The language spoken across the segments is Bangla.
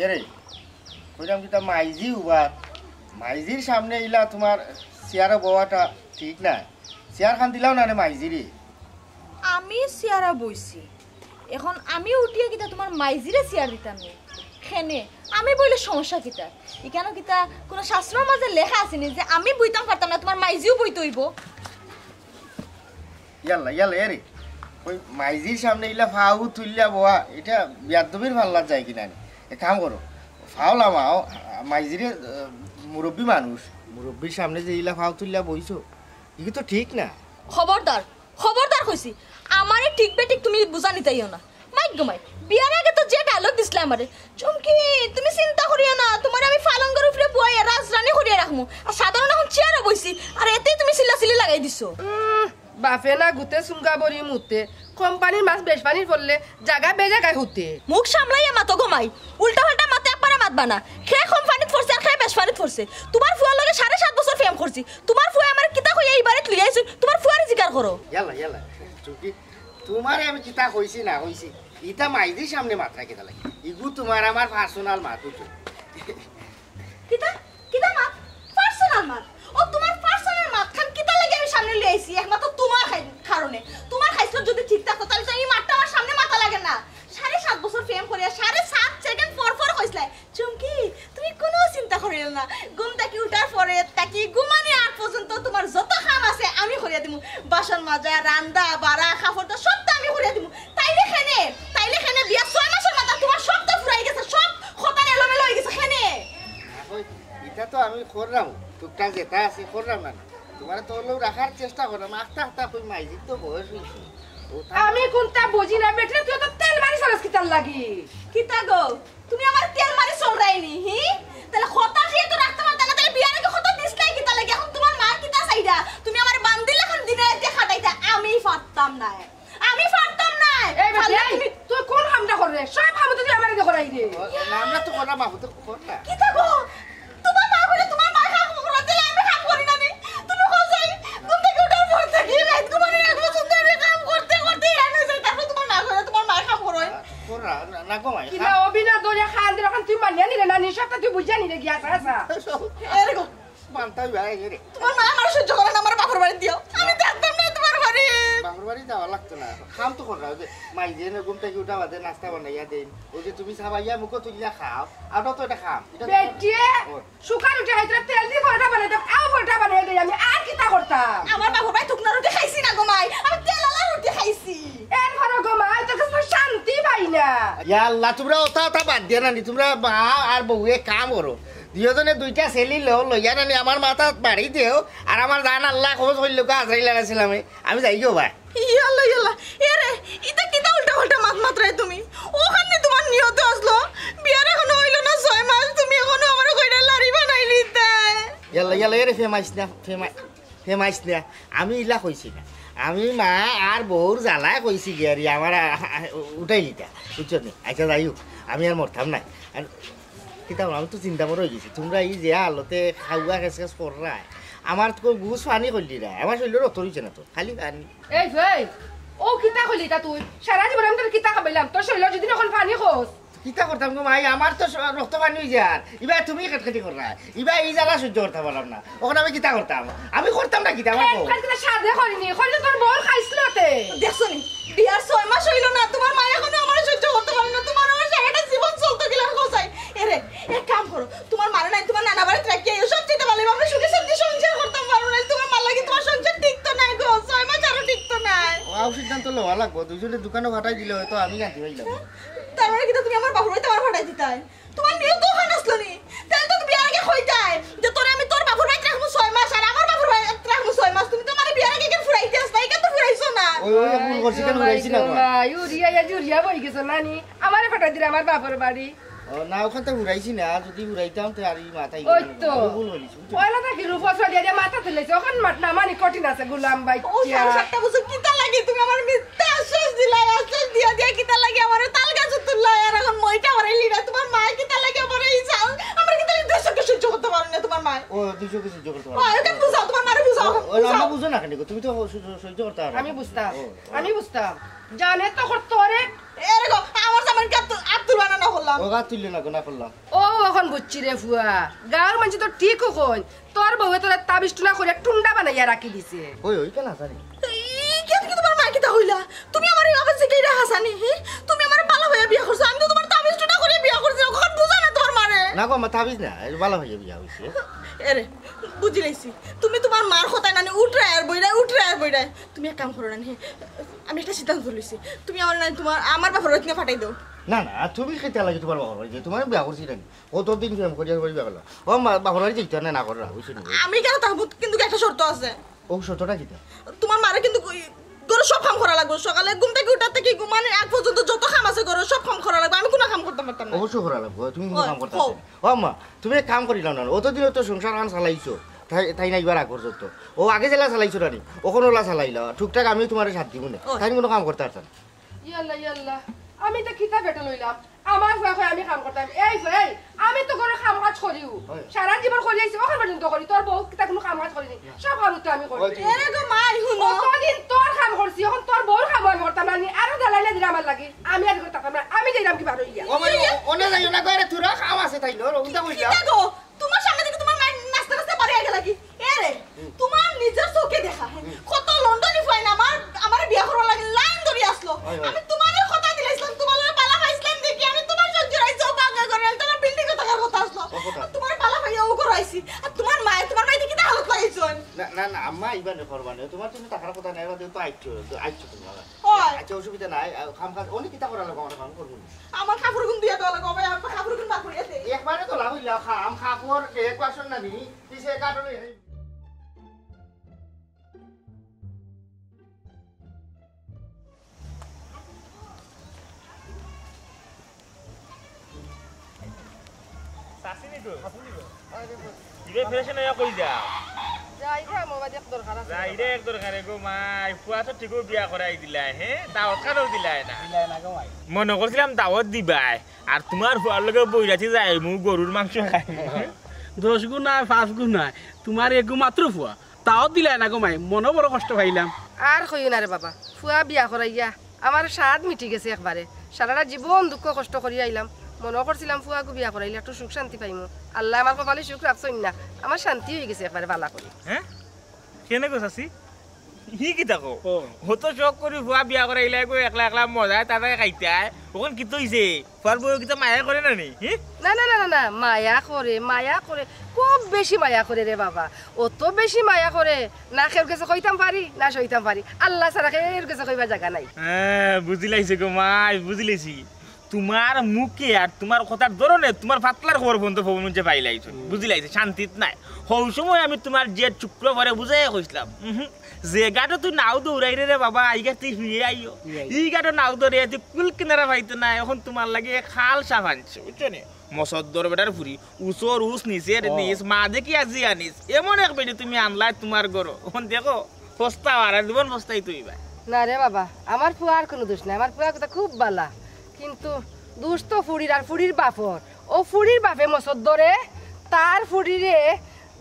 এরে কইলাম কি তা মাইজি উবার মাইজির সামনে ইলা তোমার চেয়ারে বওয়াটা ঠিক না চেয়ার খান দিলাও না রে মাইজিরে আমি চেয়ারা বইছি এখন আমি উঠিয়ে কিতা তোমার মাইজিরে চেয়ার দিতাম নি খেনে আমি বইলে সমস্যা কিতা এখানে কিতা কোনো শাস্ত্রের মাঝে লেখা আসেনি যে আমি বইতাম পারতাম না তোমার মাইজিও বইতে হইব ইয়াল্লা ইয়াল্লা এরে ওই মাইজির সামনে ইলা ফাউ তুললা বওয়া এটা বিয়াদবির ভাল্লা যায় কিনা এক কাম করো ফাওলা মাও মাইজিরে মুরব্বী মানুষ মুরব্বীর সামনে যে ইলা ফাউ তুললা বইছো ই তো ঠিক না খবরদার খবরদার কইছি আমারে ঠিক বেঠিক তুমি বুঝা নিতাইও না মাইক গমাই বিয়ার আগে তো যে ডায়লগ দিছলা আমারে চমকি তুমি চিন্তা করিও না তোমার আমি ফালঙ্গের উপরে বইয়া রাজরানী করিয়া রাখমু আর সাধারণ এখন চেয়ারে বইছি আর এতেই তুমি সিলাসিলি লাগাই দিছো বাপে না গুতে সুঙ্গা বড়ি মুতে কোম্পানির মাছ বেশপানির পড়লে জায়গা বেজাগায় হুতে মুখ সামলাইয়া মাতো গমাই উল্টা পাল্টা মাতে একবারে মাতবা না খেয়ে কোম্পানিত ফরছে আর খেয়ে বেশপানিত ফরছে তোমার ফুয়ার লগে 7.5 বছর প্রেম করছি তোমার ফুয়া আমার কিতা কইয়া এইবারে তুই আইছ তোমার ফুয়ারে জিকার করো ইয়াল্লা ইয়াল্লা চুকি তোমারে আমি কিতা কইছি না কইছি ইটা মাইজির সামনে মাত্রা কিতা লাগে ইগু তোমার আমার পার্সোনাল মাত বুঝছো কিতা কিতা মাত পার্সোনাল মাত ও তোমার পার্সোনাল মাত খান কিতা লাগে আমি সামনে লই আইছি একমাত্র তোমার কারণে তোমার খাইছিল যদি ঠিক থাকতো তাহলে তো এই মাতটা আমার সামনে মাথা লাগে না 7.5 বছর প্রেম করিয়া 7.5 সেকেন্ড পর কইছলাই চুমকি তুমি কোনো চিন্তা করিও না ঘুম থেকে উঠার পরে তাকি ঘুমানি আগ পর্যন্ত তোমার যত কাম আছে আমি করিয়া দিমু বাসন মাজা রান্দা বাড়া কাপড়টা সবটা আমি করিয়া দিমু তাইলে খেনে বিয়া 6 মাসের মাথা তোমার সবটা ফুরাই গেছে সব খতান এলোমেলো হয়ে গেছে খেনে এটা তো আমি করলাম টুকটাক যেটা আছে করলাম না তোমার তো লোক রাখার চেষ্টা করলাম আস্তে আস্তে কই মাইজির তো বয়স হয়েছে আমি কোনটা বুঝি না বেটে তুই তো তেল মারি সরস কিতার লাগি কিতা গো তুমি আমার তেল মারি চলরাইনি হি তাহলে খতা দিয়ে তো রাখতে পারতা না তাহলে বিয়ার আগে খতা দিছলাই কিতা লাগি এখন তোমার মা কিতা চাইদা তুমি আমার বান্দিল এখন দিনে রাতে খাটাইতা আমি পারতাম না এই বেটে তুই কোন কামটা করে সব কাম তো তুই আমারে দেখাই রে আমরা তো করলাম বাবু তো করলা কিতা গো তোমার মা কইলে তোমার মা কাম করে দিলে আমি কাম করি না নি তুমি কই যাই ঘুম থেকে উঠার পর থেকে রাত ঘুমানোর এক বছর ধরে কাম করতে এনে যাই তারপর তোমার মা কইলে তোমার মা কাম করে করলা না কমাই কিনা অবিনা দরিয়া খান দিরা খান তুই মানিয়া নিলে না নিশাটা তুই বুঝা নিলে গিয়া আসা এরকম মানতাই ভাই রে তোমার মা আমার সহ্য করে না আমার বাপের বাড়ি দিও আমি দেখতাম না তোমার বাড়ি বাপের বাড়ি যাওয়া লাগতো না খাম তো করলা যে মাইজেনে ঘুম থেকে উঠা বাদে নাস্তা বানাইয়া দেন ওই যে তুমি সাবাইয়া মুখো তুলিয়া খাও আর তো এটা খাম বেটিয়ে সুখার উঠে হাইতে তেল দিয়ে পরোটা বানাই দাও আও পরোটা বানাই দেই আমি আর কিতা করতাম আমার বাপের বাড়ি টুকনা রুটি খাইছি না গো মাই আমি তেলালা রুটি খাইছি এর ঘরে গো মা তো কিছু শান্তি পাই না ইয়া আল্লাহ তোমরা ওটা বাদ দিয়া না তোমরা মা আর বউয়ে কাম করো দুজনে দুইটা ছেলি লইয়া নানি আমার মাথা বাড়ি দেও আর আমার জান আল্লাহ খবর হইল আজরাইল আলাইছিলাম আমি যাই গো ভাই ইয়াল্লা এরে ইতা কিতা উল্টা পাল্টা মাত্রায় তুমি ওখানে তোমার নিয়ত আসলো বিয়ার এখনো হইল না 6 মাস তুমি এখনো আমার কইরা লাড়ি বানাইলি তাই ইয়াল্লা এরে ফেমাইস না আমি ইলা কইছি না আমি মা আর বউর জ্বালায় কইছি গিয়ারি আমার উঠাইলিটা বুঝছো নি আচ্ছা যাই হোক আমি আর মরতাম না আর কিতাব আমি তো চিন্তা করে গেছি তোমরা এই যে আলোতে খাওয়া খেস কররা আমার তো গুছ পানি করলি না আমার শরীরের অতরিছে না তো খালি পানি এই ভাই ও কিতা কইলি তা তুই সারা জীবন আমি তোর কিতা খাইলাম তোর শরীরে যদি এখন পানি খোস কিতা করতাম গো মাই আমার তো রক্ত পানি হয়ে যার ইবা তুমি কেটকেটি কররা ইবা এই জ্বালা সহ্য করতে পারলাম না ওখানে আমি কিতা করতাম আমি করতাম না কিতা আমার কিতা সাদে করিনি কইলে তোর বল খাইছলতে দেখছো নি বিয়ার 6 মাস হইল না তোমার মা এখনো আমার সহ্য করতে পারে না তোমার আমার সারাটা জীবন চলতে গেলাম কোসাই এরে এক কাম করো তোমার মারা নাই তোমার নানা বাড়িতে রাখি সব চিন্তা ভালো আমরা সুখে শান্তি সংসার করতাম পারো না তোমার মা লাগি তোমার সংসার ঠিক তো নাই গো 6 মাস আরো ঠিক তো নাই ও সিদ্ধান্ত লওয়া লাগবো দুজনে দোকানে ফাটাই দিলে হয়তো আমি জানতে পাইলাম তার মানে কি তুমি আমার বাপর বাড়িতে আমার ফাটাই দিতাই তোমার নিয়ত তো ওখানে আসলো নি তাহলে তো বিয়ার আগে কইতাই যে তোরে আমি তোর বাপর বাড়িতে রাখবো 6 মাস আর আমার বাপর বাড়িতে রাখবো 6 মাস তুমি তো আমার বিয়ার আগে কেন ফুরাইতে আসলাই কেন তো ফুরাইছো না ওই ভুল করছি কেন ফুরাইছি না ইউরিয়া বই গেছ নানি আমারে ফাটাই দিলে আমার বাপের বাড়ি না ওখান থেকে ঘুরাইছি না যদি ঘুরাইতাম তো আর মাথায় ওই তো ভুল হইছে পয়লা থাকি রূপস দিয়ে মাথা তুলেছে ওখান না মানি কঠিন আছে গুলাম ভাই ও 7 বছর কিতা লাগে তুমি আমার মিথ্যা আশ্বাস দিলাই আশ্বাস দিয়া কিতা লাগে আমার তাল গাছ তুললাই আর এখন মইটা ওরাইলি না তোমার মা কিতা লাগে আমার এই চাল আমরা কিতা দুশোকে সহ্য করতে পারো না তোমার মা ও দুশোকে সহ্য করতে পারো ওকে বুঝাও তোমার মারে বুঝাও ও আমরা বুঝো না কেন তুমি তো সহ্য করতে পারো আমি বুঝতাম জানে তো করতে রে এরে গো আমার জামান কা আব্দুল বানানো হলো করলাম ওগা তুললে না গোনা করলাম ও এখন বুঝছি রে ফুয়া গাঁর মানুষ তো ঠিক কই তোর বউয়ে তোর তাবিজ টুনা করে টুন্ডা বানাইয়া রাখি দিছে ওই কেন জানি এই কেন কি তোমার মা কিতা হইলা তুমি আমার এই অবস্থা কি হাসানি তুমি আমার ভালো হয়ে বিয়া করছো আমি তো তোমার তাবিজ টুনা করে বিয়া করছি কখন বুঝা না তোমার মারে না গো আমার তাবিজ না ভালো হয়ে বিয়া হইছে এরে বুঝি লাইছি তুমি তোমার মার কথায় নানি উঠরে আর বইরাই তুমি এক কাম করো নানি আমি একটা সিদ্ধান্ত লইছি তুমি আমার নানি তোমার আমার বাবার ওইখানে ফাটাই দাও না না তুমি খেতে লাগে তোমার বাবার বাড়ি তোমার বিয়া করছি নাকি অতদিন ফেম করিয়া করে বিয়া করলাম ও বাবার বাড়ি যেতে না করা বুঝছি আমি কেন তাহবো কিন্তু একটা শর্ত আছে ও শতটা কিতা তোমার মারে কিন্তু গরু সব কাম করা লাগবে সকালে ঘুম থেকে উঠার থেকে ঘুমানোর আগ পর্যন্ত যত কাম আছে গরু সব কাম করা লাগবে আমি কোনো কাম করতে পারতাম না অবশ্যই করা লাগবে তুমি কোনো কাম করতে পারবে ও আম্মা তুমি এক কাম করিলাম না অতদিন তো সংসার আন চালাইছো তাই না এবার আগর যত ও আগে জেলা চালাইছো রানি ওখানে ওলা চালাইল টুকটাক আমি তোমার সাথ দিব না তাই কোনো কাম করতে পারতাম ইয়াল্লা ইয়াল্লা আমি তো কিতা বেটা লইলাম আমার ফুয়া কই আমি কাম করতাম এই এই আমি তো করে কাম কাজ করিও সারা জীবন করি আইছি ওখান পর্যন্ত করি তোর বউ কিতা কোনো কাম কাজ করিনি সব কাম তো আমি করি এরে গো মাই হুনো কতদিন তোর কাম করছি এখন তোর বউর কাম আমি করতাম না আরো দালাইলে দিলা আমার লাগি আমি আর করতাম না আমি যাইলাম কি বারো ইয়া ও মানে ওনে যাইও না কইরা তুরা কাম আছে তাই না ওটা কইলা কি গো তোমার সামনে থেকে তোমার মা নাস্তা নাস্তা পারে আগে লাগি এরে তোমার নিজের চোখে দেখা কত লন্ডনি ফাইন আমার বিয়া করার লাগি লাইন ধরে আসলো আমি তোমারে কথা দিলাইছিলাম তোমার পালা পাইছিলাম দেখি আমি তোমার সহ্য রাইছো বাগা করে তোমার বিল্ডিং এ থাকার কথা আসলো তোমার পালা পাইয়া ও করাইছি আর তোমার মাইতে কি হালত লাগাইছো না না না আম্মা ইবানে করবানে তোমার তুমি টাকার কথা নাই বাদে তো আইছো তুমি আচ্ছা অসুবিধা নাই কাম কাজ অনেক কিতা করা লাগবে আমার কাম করব আমার কাপড় গুন দিয়া দেওয়া লাগবে আমার কাপড় গুন বাকুড়ি আছে একবারে তো লাভ হইলা খাম খাপর এক বাসন না দিনি পিছে কাটলে সাসিনি তো ইবে ফেশন এ কই যাও যাই রে মোবাইল দেখ দরকার আছে যাই রে এক দরকারে গো মাই ফুয়া তো ঠিকও বিয়া করাই দিলাই হে দাওয়াত কারও দিলাই না মনে করছিলাম দাওয়াত দিবাই আর তোমার ফুয়ার লগে বইরাছি যাই মু গরুর মাংস খাই 10 গুণ নাই 5 গুণ নাই তোমার এগু মাত্র ফুয়া তাও দিলাই না গো মাই মনে বড় কষ্ট পাইলাম আর কইও না রে বাবা ফুয়া বিয়া করাইয়া আমার স্বাদ মিটি গেছে একবারে সারাটা জীবন দুঃখ কষ্ট করি আইলাম মনে করছিলাম ফুয়াকে বিয়া করাইলে একটু সুখ শান্তি পাইমু আল্লাহ আমার কপালে সুখ রাখছই না আমার শান্তি হয়ে গেছে একবারে ভালো করে হ্যাঁ কেনে গো সাসি হি কি তাকো হতো শখ করি ফুয়া বিয়া করাইলে গো একলা একলা মজা তাতে খাইতে আয় ওখান কি তো হইছে ফুয়ার বউ কি তো মায়া করে না নি না না না না মায়া করে খুব বেশি মায়া করে রে বাবা অত বেশি মায়া করে না খের গেছে কইতাম পারি না সইতাম পারি আল্লাহ ছাড়া খের গেছে কইবা জায়গা নাই হ্যাঁ বুঝিলাইছে গো মাই বুঝিলাইছি তোমার মুখে আর তোমার কথার ধরনে তোমার ফাতলার খবর বন্ধ ফোন যে পাইলাইছো বুঝিলাইছে শান্তিত নাই হৌ সময় আমি তোমার যে চুক্র ভরে বুঝাই কইছিলাম যে গাটো তুই নাও দৌড়াই রে বাবা এই গা তুই ফিরে আইও এই গাটো নাও দৌড়ে তুই কুল কিনারা পাইতো না এখন তোমার লাগে খাল সাফ আনছে বুঝছো নি মসদ্দর বেটার ফুরি উচর উচ নিচের নিচ মা দেখি আজি আনিস এমন এক বেটি তুমি আনলাই তোমার গরো এখন দেখো পস্তাও আর জীবন পস্তাই তুই ভাই না রে বাবা আমার ফুয়ার কোনো দোষ নাই আমার ফুয়ার কথা খুব বালা কিন্তু দোষ তো ফুড়ির আর ফুড়ির বাপর ও ফুড়ির বাপে মসদ্দরে তার ফুড়িরে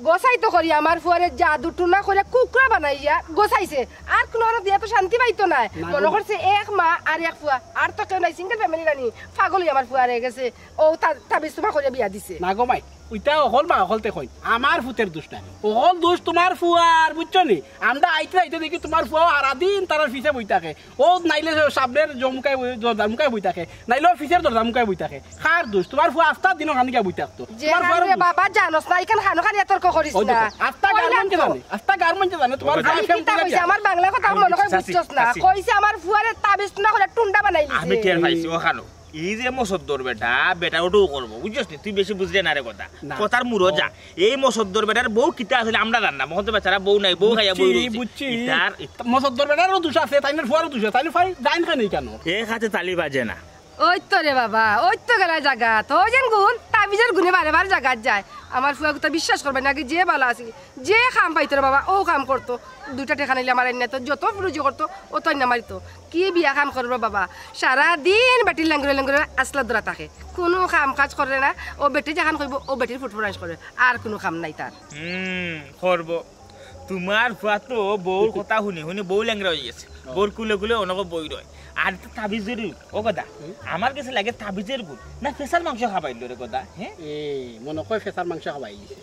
গোসাইতো করি আমার ফুয়ারে জাদু টুনা করে কুকরা বানাইয়া গোসাইছে আর কোনো দিয়া তো শান্তি পাইতো না মনে করছে এক মা আর এক ফুয়া আর তো কেউ নাই সিঙ্গেল ফ্যামিলি রানি পাগলই আমার ফুয়া রে গেছে ও তাবিজ তোমার করে বিয়া দিছে না গো মাই ওইটা অকল বা অকলতে কই আমার ফুতের দোষ নাই অকল দোষ তোমার ফুয়ার বুঝছো নি আমরা আইতে দেখি তোমার ফুয়া আরাদিন তার ফিসে বই থাকে ও নাইলে সাবলের জমকায় দরজামুকায় বই থাকে নাইলে ফিসের দরজামুকায় বই থাকে কার দোষ তোমার ফুয়া আস্তা দিন খানিকা বই থাকতো তোমার ফুয়ার বাবা জানোস না এখান খানো খানি তর্ক করিস না আস্তা গার্মেন্ট জানে তোমার আমার বাংলা কথা মনে করে বুঝছস না কইছে আমার ফুয়ারে তাবিজ টুনা করে টুন্ডা বানাই দিছে আমি টের পাইছি ও খানো এই যে মসদ্দর বেটা ওটাও করবো বুঝছিস তুই বেশি বুঝলে না রে কথা কথার মুরো যা এই মসদ্দর বেটার বউ কিটা আসলে আমরা জানলাম মহন্ত বেচারা বউ নাই বউ খাইয়া বউ বুঝছি মসদ্দর বেটারও দোষ আছে তাইনের ফুয়ারও দোষ আছে তাইলে ফাই জাইন খানি কেন এক হাতে তালি বাজে না ওই তো রে বাবা ওই তো গেলা জায়গা তো যেন গুণ তাবিজের গুণে বারে বারে জায়গাত যায় আমার ফুয়া কথা বিশ্বাস করবে নাকি যে ভালো আছে যে কাম পাইতো রে বাবা ও কাম করতো দুইটা টেকা নিলে আমার এনে তো যত রুজি করতো ও তো না মারিতো কি বিয়া কাম করবো বাবা সারাদিন বেটির লেঙ্গুরে আসলা দৌড়া থাকে কোনো কাম কাজ করে না ও বেটি যেখান করবো ও বেটির ফুটফুরাইশ করে আর কোনো কাম নাই তার করব তোমার ফুয়া তো বউর কথা শুনি বউ ল্যাংরা হয়ে গেছে বউর কুলে কুলে অনেক বই রয় আর তো তাবিজের ও কথা আমার কাছে লাগে তাবিজের গুড় না ফেসার মাংস খাবাইল রে কথা হ্যাঁ মনে কয় ফেসার মাংস খাবাই গেছে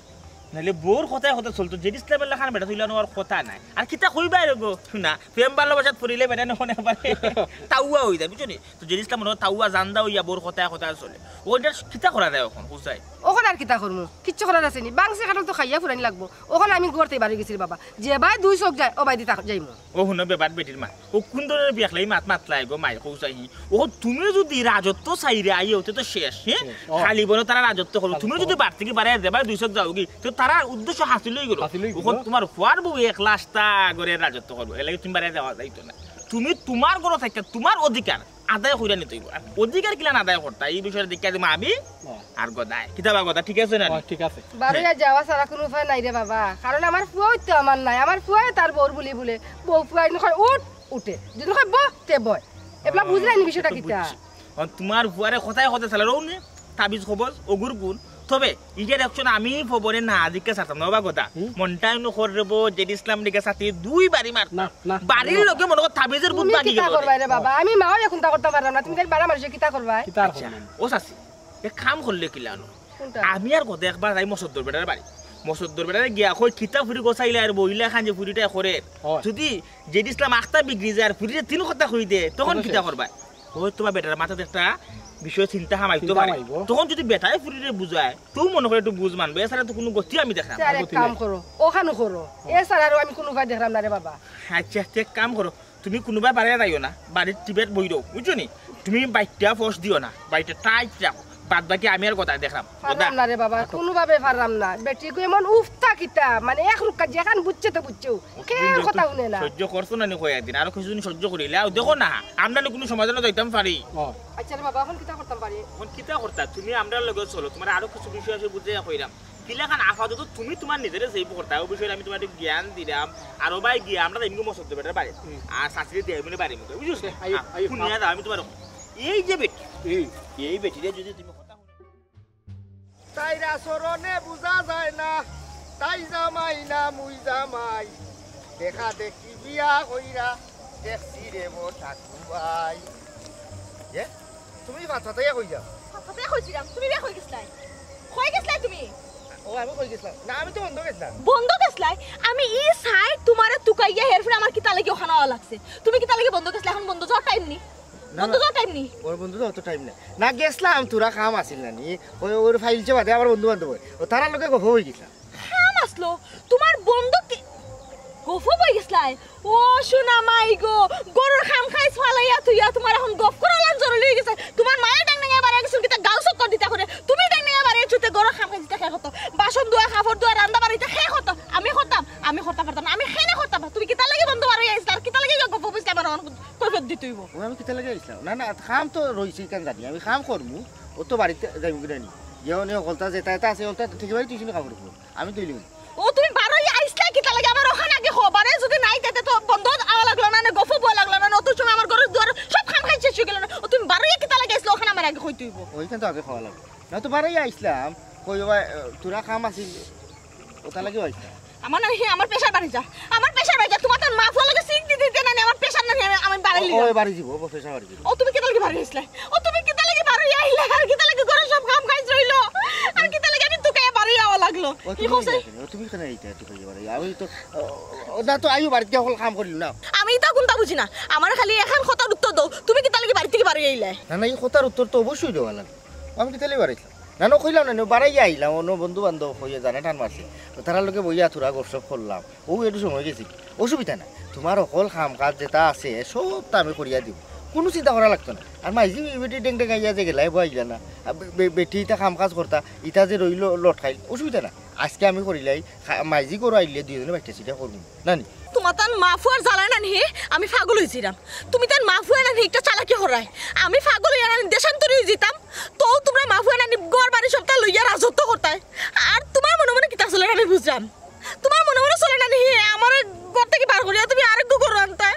নাহলে বোর কথায় কথা চলতো যে ইসলামের লেখান বেটা তুইলা নেওয়ার কথা নাই আর কিতা কইবাই রে গো শুনা প্রেম ভালোবাসাত পড়িলে বেটা নহনে পারে তাউয়া হই যায় বুঝছো নি তো যে ইসলাম মনে তাউয়া জান্দা হইয়া বোর কথায় কথা চলে ওইটা কিতা করা যায় এখন বুঝাই ওখানে আর কিতা করমু কিচ্ছু করার আছে নি বাংসে কাটল তো খাইয়া ফুরানি লাগবো ওখানে আমি ঘরতে বাড়ি গেছি বাবা যে ভাই 2 চোখ যায় ও ভাই দিতা যাইমু ও হুনো বেবাদ বেটির মা ও কোন ধরনের বিয়াখলাই মাতলাই গো মাই কৌসাই ও তুমি যদি রাজত্ব চাইরে আই হতে তো শেষ হ্যাঁ খালি বনো তারা রাজত্ব করো তুমি যদি বাড়ি থেকে বাড়াই দেবা 2 চোখ যাও কি তো তারা উদ্দেশ্য হাসিল হই গেল ওখন তোমার ফুয়ার বউ এক লাশটা করে রাজত্ব করবো এলাকা তুমি বাড়াই দেওয়া যাইতো না তুমি তোমার ঘর থাকতে তোমার অধিকার আদায় কইরা নিতে হইব আর অধিকার কিলা আদায় করতা এই বিষয়ে দেখা দিমা আমি আর গদায় কিতাবা গদা ঠিক আছে না ঠিক আছে বারোয়া যাওয়া ছাড়া কোনো উপায় নাই রে বাবা কারণ আমার ফুয়াই তো আমার নাই আমার ফুয়াই তার বউর বলি বলে বউ ফুয়াই নয় উঠে যদি নয় বতে বয় এবলা বুঝলাই নি বিষয়টা কিতা তোমার ফুয়ারে কথায় কথা চালা রও নে তাবিজ খবর অগুর গুণ তবে ইটা দেখছো না আমি খবরে না আদিকে সাথে নবা কথা মনটাই নো করব যে ইসলাম দিকে সাথে 2 বাড়ি মার না না বাড়ির লোকে মনে কর তাবিজের বুদ্ধ বানি কিতা করবাই রে বাবা আমি মাও এখন তা করতে পারলাম না তুমি কাল বাড়া মারছে কিতা করবাই কিতা আচ্ছা ও সাসি এ কাম করলে কিলানো কোনটা আমি আর কথা একবার যাই মসদ্দর বেটার বাড়ি মসদ্দর বেটারে গিয়া কই কিতা ফুরি গোছাইলে আর বইলা খান যে ফুরিটা করে যদি যে ইসলাম আখতা বিগড়ি যায় আর ফুরিতে 3 কথা কই দে তখন কিতা করবা ওই তোমার বেটার মাথাতে একটা বিষয় চিন্তা হামাইতো পারে তখন যদি বেটায় ফুরিরে বুঝায় তুই মনে করে একটু বুঝ মানবে এছাড়া তো কোনো গতি আমি দেখাম আরে কাম করো ওখানে করো এ ছাড়া আর আমি কোনো উপায় দেখলাম না রে বাবা আচ্ছা এক কাম করো তুমি কোনোবাই বাড়িয়ে যাইও না বাড়ির টিবেট বই দাও বুঝছো নি তুমি বাইকটা ফোর্স দিও না বাইকটা টাইট রাখো বাদ বাকি আমি আর কথা দেখলাম পারলাম না রে বাবা কোনোভাবে পারলাম না বেটি কো এমন উফতা কিতা মানে এক রুকা যেখান বুঝছে তো বুঝছো কে কথা শুনে না সহ্য করছো না নি কয় একদিন আর কিছু দিন সহ্য করিলে আর দেখো না আমরা কোনো সমাধান যাইতাম পারি আচ্ছা রে বাবা এখন কিতা করতাম পারি এখন কিতা করতা তুমি আমরা লগে চলো তোমার আরো কিছু বিষয় আছে বুঝে কইরাম কিলাখান আপাতত তুমি তোমার নিজের সেই করতা ওই বিষয়ে আমি তোমার জ্ঞান দিলাম আর ভাই গিয়ে আমরা এমনি মসজিদ বেটার বাড়ি আর শাশুড়ি দিয়ে এমনি বাড়ি মুখে বুঝছো শুনিয়া দাও আমি তোমার এই যে বেটি এই বেটিরে যদি তুমি কথা তাইরা সরনে বুঝা যায় না তাই জামাই না মুই জামাই দেখা দেখি বিয়া কইরা দেখছি রে মো ঠাকুরবাই এ তুমি বাচ্চাটাই কই যাও কথাতে কইছিলাম তুমি বিয়া কই গেছলাই কই গেছলাই তুমি ও আমি কই গেছিলাম না আমি তো বন্ধ গেছিলাম বন্ধ গেছলাই আমি ই সাইড তোমারে তুকাইয়া হেরফুল আমার কিতা লাগি ওখানে আওয়া লাগছে তুমি কিতা লাগি বন্ধ গেছলা এখন বন্ধ যাওয়ার টাইম নি বন্ধ যাওয়ার টাইম নি ওর বন্ধু তো অত টাইম না না গেছিলাম তোরা কাম আছিল না নি ওই ওর ফাইলছে বাদে আমার বন্ধু বান্ধব ও তারা লোকে গফ হয়ে গেছিলাম হ্যাঁ আসলো তোমার বন্ধ কি গফ হয়ে গেছলাই ও শোনা মাই গো গরুর খাম খাই ফালাইয়া তুইয়া তোমার এখন গফ করালাম জরুরি হয়ে গেছে তোমার মায়ের ডাং ডাঙে বাড়ি গেছিল কিতা গাল চক্কর দিতা করে তুমি ডাং ডাঙে বাড়ি চুতে গরুর খাম খাই দিতা খেয়ে হতো বাসন ধোয়া কাপড় ধোয়া রান্না বাড়িতে খেয়ে হতো আমি হতাম পারতাম না আমি খেয়ে হতাম না তুমি কিতা লাগি বন্ধ বাড়ি আইছ আর কিতা লাগি গফ হইছ আমার কইফত দিতেইব ও আমি কিতা লাগে আইছিলাম না না কাম তো রইছি কেন জানি আমি কাম করমু ও তো বাড়িতে যাইমু কিনা নি যেও কলতা যেটা এটা আছে ওটা ঠিক বাড়ি টিউশন কাপড় করবো আমি তুইলি ও তুমি বারোই আইসলা কিতা লাগে আমার ওখানে আগে খবরে যদি নাই তাতে তো বন্ধ আওয়া লাগলো না গফ বয়া লাগলো না অত সময় আমার ঘরের দুয়ার সব খাম খাই শেষ হয়ে গেল না ও তুমি বারোই কিতা লাগে আইসলা ওখানে আমার আগে কইতে হইব ওইখান তো আগে খাওয়া লাগবে না তো বাড়াই আইসলাম কই তোরা কাম আছিল ওটা লাগে আইসলাম আমার না আমার পেশার বাড়ি যা তোমার তার মা ফুয়া লাগে সিক দিতে না আমার পেশার না আমি বাড়ি লিয়া ওই বাড়ি যাব প্রফেসর বাড়ি যাব ও তুমি কিতা লাগে বাড়ি আইসলা ও তুমি কিতা লাগে বাড়ি আইলা আর কিতা লাগে ঘরে সব কাম খাইছ রইলো আর কিতা লাগে আমি তোকে বাড়ি আওয়া লাগলো কি কইছে তুমি কেন এইটা তুই কই বাড়ি আমি তো না তো আইও বাড়িতে হল কাম করিল না আমি তা কোনটা বুঝি না আমার খালি এখন কথার উত্তর দাও তুমি কিতা লাগে বাড়ি থেকে বাড়ি আইলা না না এই কথার উত্তর তো অবশ্যই দেওয়া লাগবে আমি কিতা লাগে বাড়াইছিলাম না না কইলাম না বাড়াই আইলাম অন্য বন্ধু বান্ধব হয়ে জানে টান মারছে তারা লোকে বইয়া থোড়া গপসপ করলাম ও একটু সময় গেছি অসুবিধা না তোমার অকল খাম কাজ যেটা আছে সবটা আমি করিয়া দিব কোনো চিন্তা করা লাগতো না আর মাইজি বেটি ডেং ডেং আইয়া যে গেলাই বইলা না বেটি ইটা কাম কাজ করতা ইটা যে রইল লট খাইল অসুবিধা না আজকে আমি করিলাই মাইজি করো আইলে দুইজনে বাইতে সেটা করবো নানি তোমার তার মাফুয়ার জ্বালায় না নিয়ে আমি পাগল হয়েছিলাম তুমি তার মাফুয়া না একটা চালাকি হরাই আমি পাগল হইয়া দেশান্তরি হয়ে যেতাম তো তোমরা মাফুয়া না গড় বাড়ি সপ্তাহ লইয়া রাজত্ব করতাই আর তোমার মনে মনে কিতা চলে আমি বুঝলাম তোমার মনে মনে চলে না নিয়ে আমার ঘর থেকে বার করিয়া তুমি আরেকটু করো আনতাই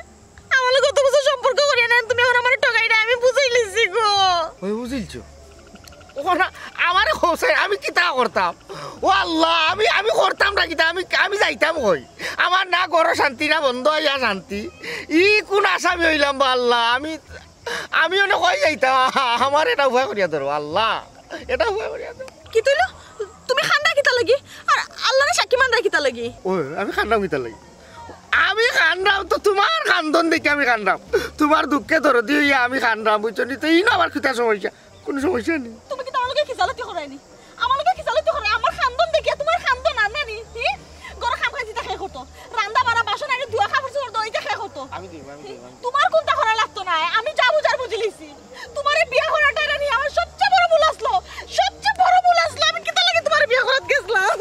আমার কত বছর সম্পর্ক করিয়া না তুমি এখন আমার ঠকাই না আমি বুঝাই লিছি গো ওই বুঝিলছো ওনা আমার হোসেন আমি কিতা করতাম ও আল্লাহ আমি করতাম না কিতা আমি যাইতাম কই আমার না ঘর শান্তি না বন্ধ হইয়া শান্তি ই কোন আসামি হইলাম বা আল্লাহ আমি আমি অনেক হয়ে যাইতাম আমার এটা উপায় করিয়া ধরো আল্লাহ এটা উপায় করিয়া ধরো কি তৈল তুমি খান্দা কিতা লাগি আর আল্লাহরে সাক্ষী মানরা কিতা লাগি ওই আমি খান্দাম কিতা লাগি আমি খান্দাম তো তোমার খান্দন দেখে আমি খান্দাম তোমার দুঃখে ধরো দিয়ে আমি খান্দাম বুঝছো নি তো এই না আবার কিতা সমস্যা কোনো সমস্যা নেই তুমি কি তোমার লগে খিজালতি করাইনি আমার লগে খিজালতি করাই আমার খান্দন দেখিয়া তোমার খান্দন আর নানি গরো খাম খাই দিতা খাই হতো রান্দা বাড়া বাসন আগে ধোয়া খাবার চোর দইতে খাই হতো আমি দিব তোমার কোনটা করা লাগতো না আমি যা বুঝার বুঝি লিছি তোমার এই বিয়া করাটা রানি আমার সবচেয়ে বড় ভুল আসলো সবচেয়ে বড় ভুল আসলো আমি কিতা লাগে তোমার বিয়া করাত গেছলাম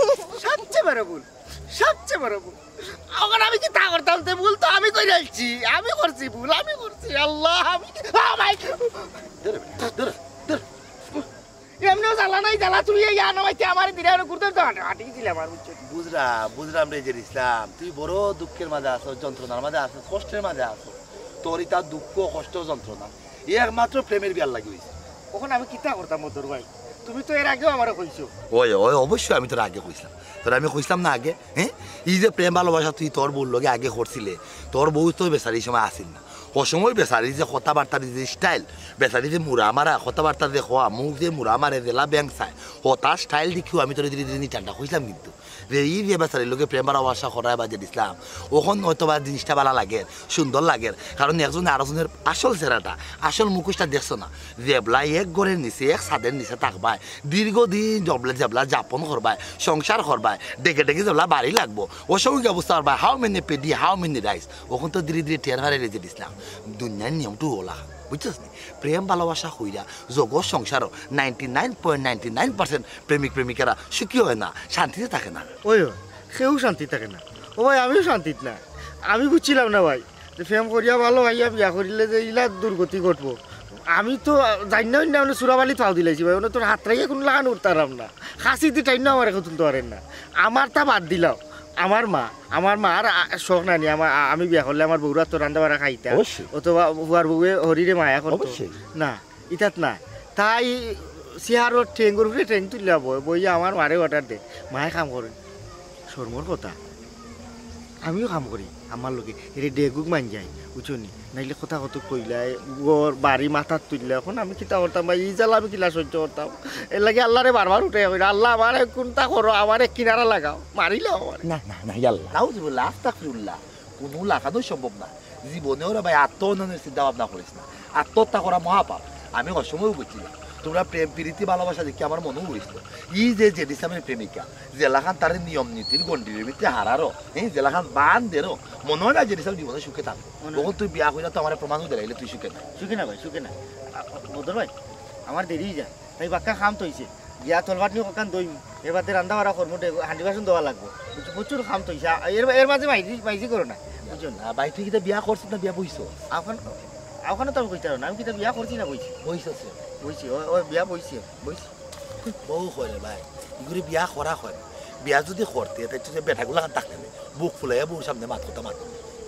সবচেয়ে বড় ভুল সবচেয়ে বড় ভুল এখন আমি কি তা করতাম তে ভুল তো আমি কই যাচ্ছি আমি করছি ভুল আমি করছি আল্লাহ আমি এমনিও জ্বালা নাই জ্বালা তুই এই আনামাইতে আমার দিনে ঘুরতে হাঁটি ছিল আমার বুঝছো বুঝলাম রে যে ইসলাম তুই বড় দুঃখের মাঝে আছো যন্ত্রণার মাঝে আছো কষ্টের মাঝে আছো তোর তার দুঃখ কষ্ট যন্ত্রণা একমাত্র প্রেমের বিয়ার লাগি হয়েছে ওখানে আমি কিতা করতাম মধুর ভাই তুমি তো এর আগেও আমার কইছো ওই ওই অবশ্যই আমি তোর আগে কইছিলাম তোর আমি কইছিলাম না আগে হ্যাঁ এই যে প্রেম ভালোবাসা তুই তোর বউর লগে আগে করছিলে তোর বউ তো বেচারি সময় আসিল না ও সময় বেচারি যে কথাবার্তার যে স্টাইল বেচারি যে মুড়া মারা কথাবার্তা যে খোয়া মুখ যে মুড়া মারে জেলা ব্যাংক চায় ও তার স্টাইল দেখিও আমি তোর ধীরে ধীরে ঠান্ডা কইছিলাম কিন্তু যে এই যে বেচারির লোকে প্রেম ভালোবাসা করায় বাজে দিছিলাম ওখন হয়তো বা জিনিসটা ভালো লাগে সুন্দর লাগে কারণ একজন আরেকজনের আসল চেহারাটা আসল মুখোশটা দেখছো না জেবলা এক ঘরের নিচে এক ছাদের নিচে থাকবায় দীর্ঘদিন জেবলা যাপন করবায় সংসার করবায় ডেকে ডেকে জেবলা বাড়ি লাগবো ও সঙ্গে অবস্থা করবায় how many paddy how many rice ওখন তো ধীরে ধীরে টের হারে রেজে দিছিলাম দুনিয়ার নিয়মটু ওলা বুঝছিস নি প্রেম ভালোবাসা হইয়া জগৎ সংসারও 99.99% প্রেমিক প্রেমিকারা সুখী হয় না শান্তিতে থাকে না ওই সেও শান্তি থাকে না ও ভাই আমিও শান্তিত না আমি বুঝছিলাম না ভাই যে প্রেম করিয়া ভালো ভাইয়া বিয়া করিলে যে ইলা দুর্গতি ঘটবো আমি তো জানি না মানে চুরাবালি পাও দিলাইছি ভাই ওনে তোর হাতটাই কোনো লাগান উঠতারাম না হাসি দিয়ে টাইম না আমার এখন তুলতে পারেন না আমার তা বাদ দিলাম আমার মার শখ নানি আমি বিয়া করলে আমার বউরা তো রান্না বাড়া খাইতা অথবা বুয়ার বউয়ে হরিরে মায়া করতো না ইতাত না তাই চেয়ারত ঠেঙ্গুর উপরে ঠেং তুললে বইয়া আমার মারে অর্ডার দে মায়ে কাম করে শর্মর কথা আমিও কাম করি আমার লোকে এটা ডেগুক মান যায় বুঝছো নি নাইলে কথা কত কইলাই গোর বাড়ি মাথার তুললে এখন আমি কিতা করতাম বা ই জ্বালা আমি কিলা সহ্য করতাম এর লাগে আল্লাহরে বারবার উঠে আল্লাহ আমার কোনটা করো আমার কিনারা লাগাও মারিলে আমার না না না আল্লাহ নাউজুবিল্লাহ আস্তাগফিরুল্লাহ কোনো লাগানো সম্ভব না জীবনেও রে ভাই আত্মহননের চিন্তা ভাবনা করিস না আত্মহত্যা করা মহাপাপ আমি অসময় বুঝছিলাম তোমরা প্রেম প্রীতি ভালোবাসা দেখি আমার মনেও হয়েছিল ই যে ইসলামের প্রেমিকা জেলাখান তার নিয়ম নীতির গন্ডির ভিতরে হারারও এই জেলাখান বান দেরও মনে হয় না যে ইসলাম জীবনে সুখে থাকো তখন তুই বিয়া কইরা তো আমার প্রমাণও দিলাইলে তুই সুখে না ভাই সুখে না বদর ভাই আমার দেরি যায় তাই বাক্কা খাম তৈছে বিয়া তলবাট নিয়ে ককান দই এবার রান্না বাড়া করবো হাঁডি বাসন দেওয়া লাগবো প্রচুর খাম তৈছে এর মাঝে মাইজি করো না বুঝছো না ভাই তুই কিতা বিয়া করছিস না বিয়া বইছো ওখানে তো আমি কইতে পারো না আমি কিতা বিয়া করছি না বইছি বইছি ওই বিয়া বইছি বউ করে ভাই এগুলি বিয়া করা হয় বিয়া যদি করতে তাই বেটাগুলো থাকতে বুক ফুলাইয়া বউর সামনে মাত কথা মাত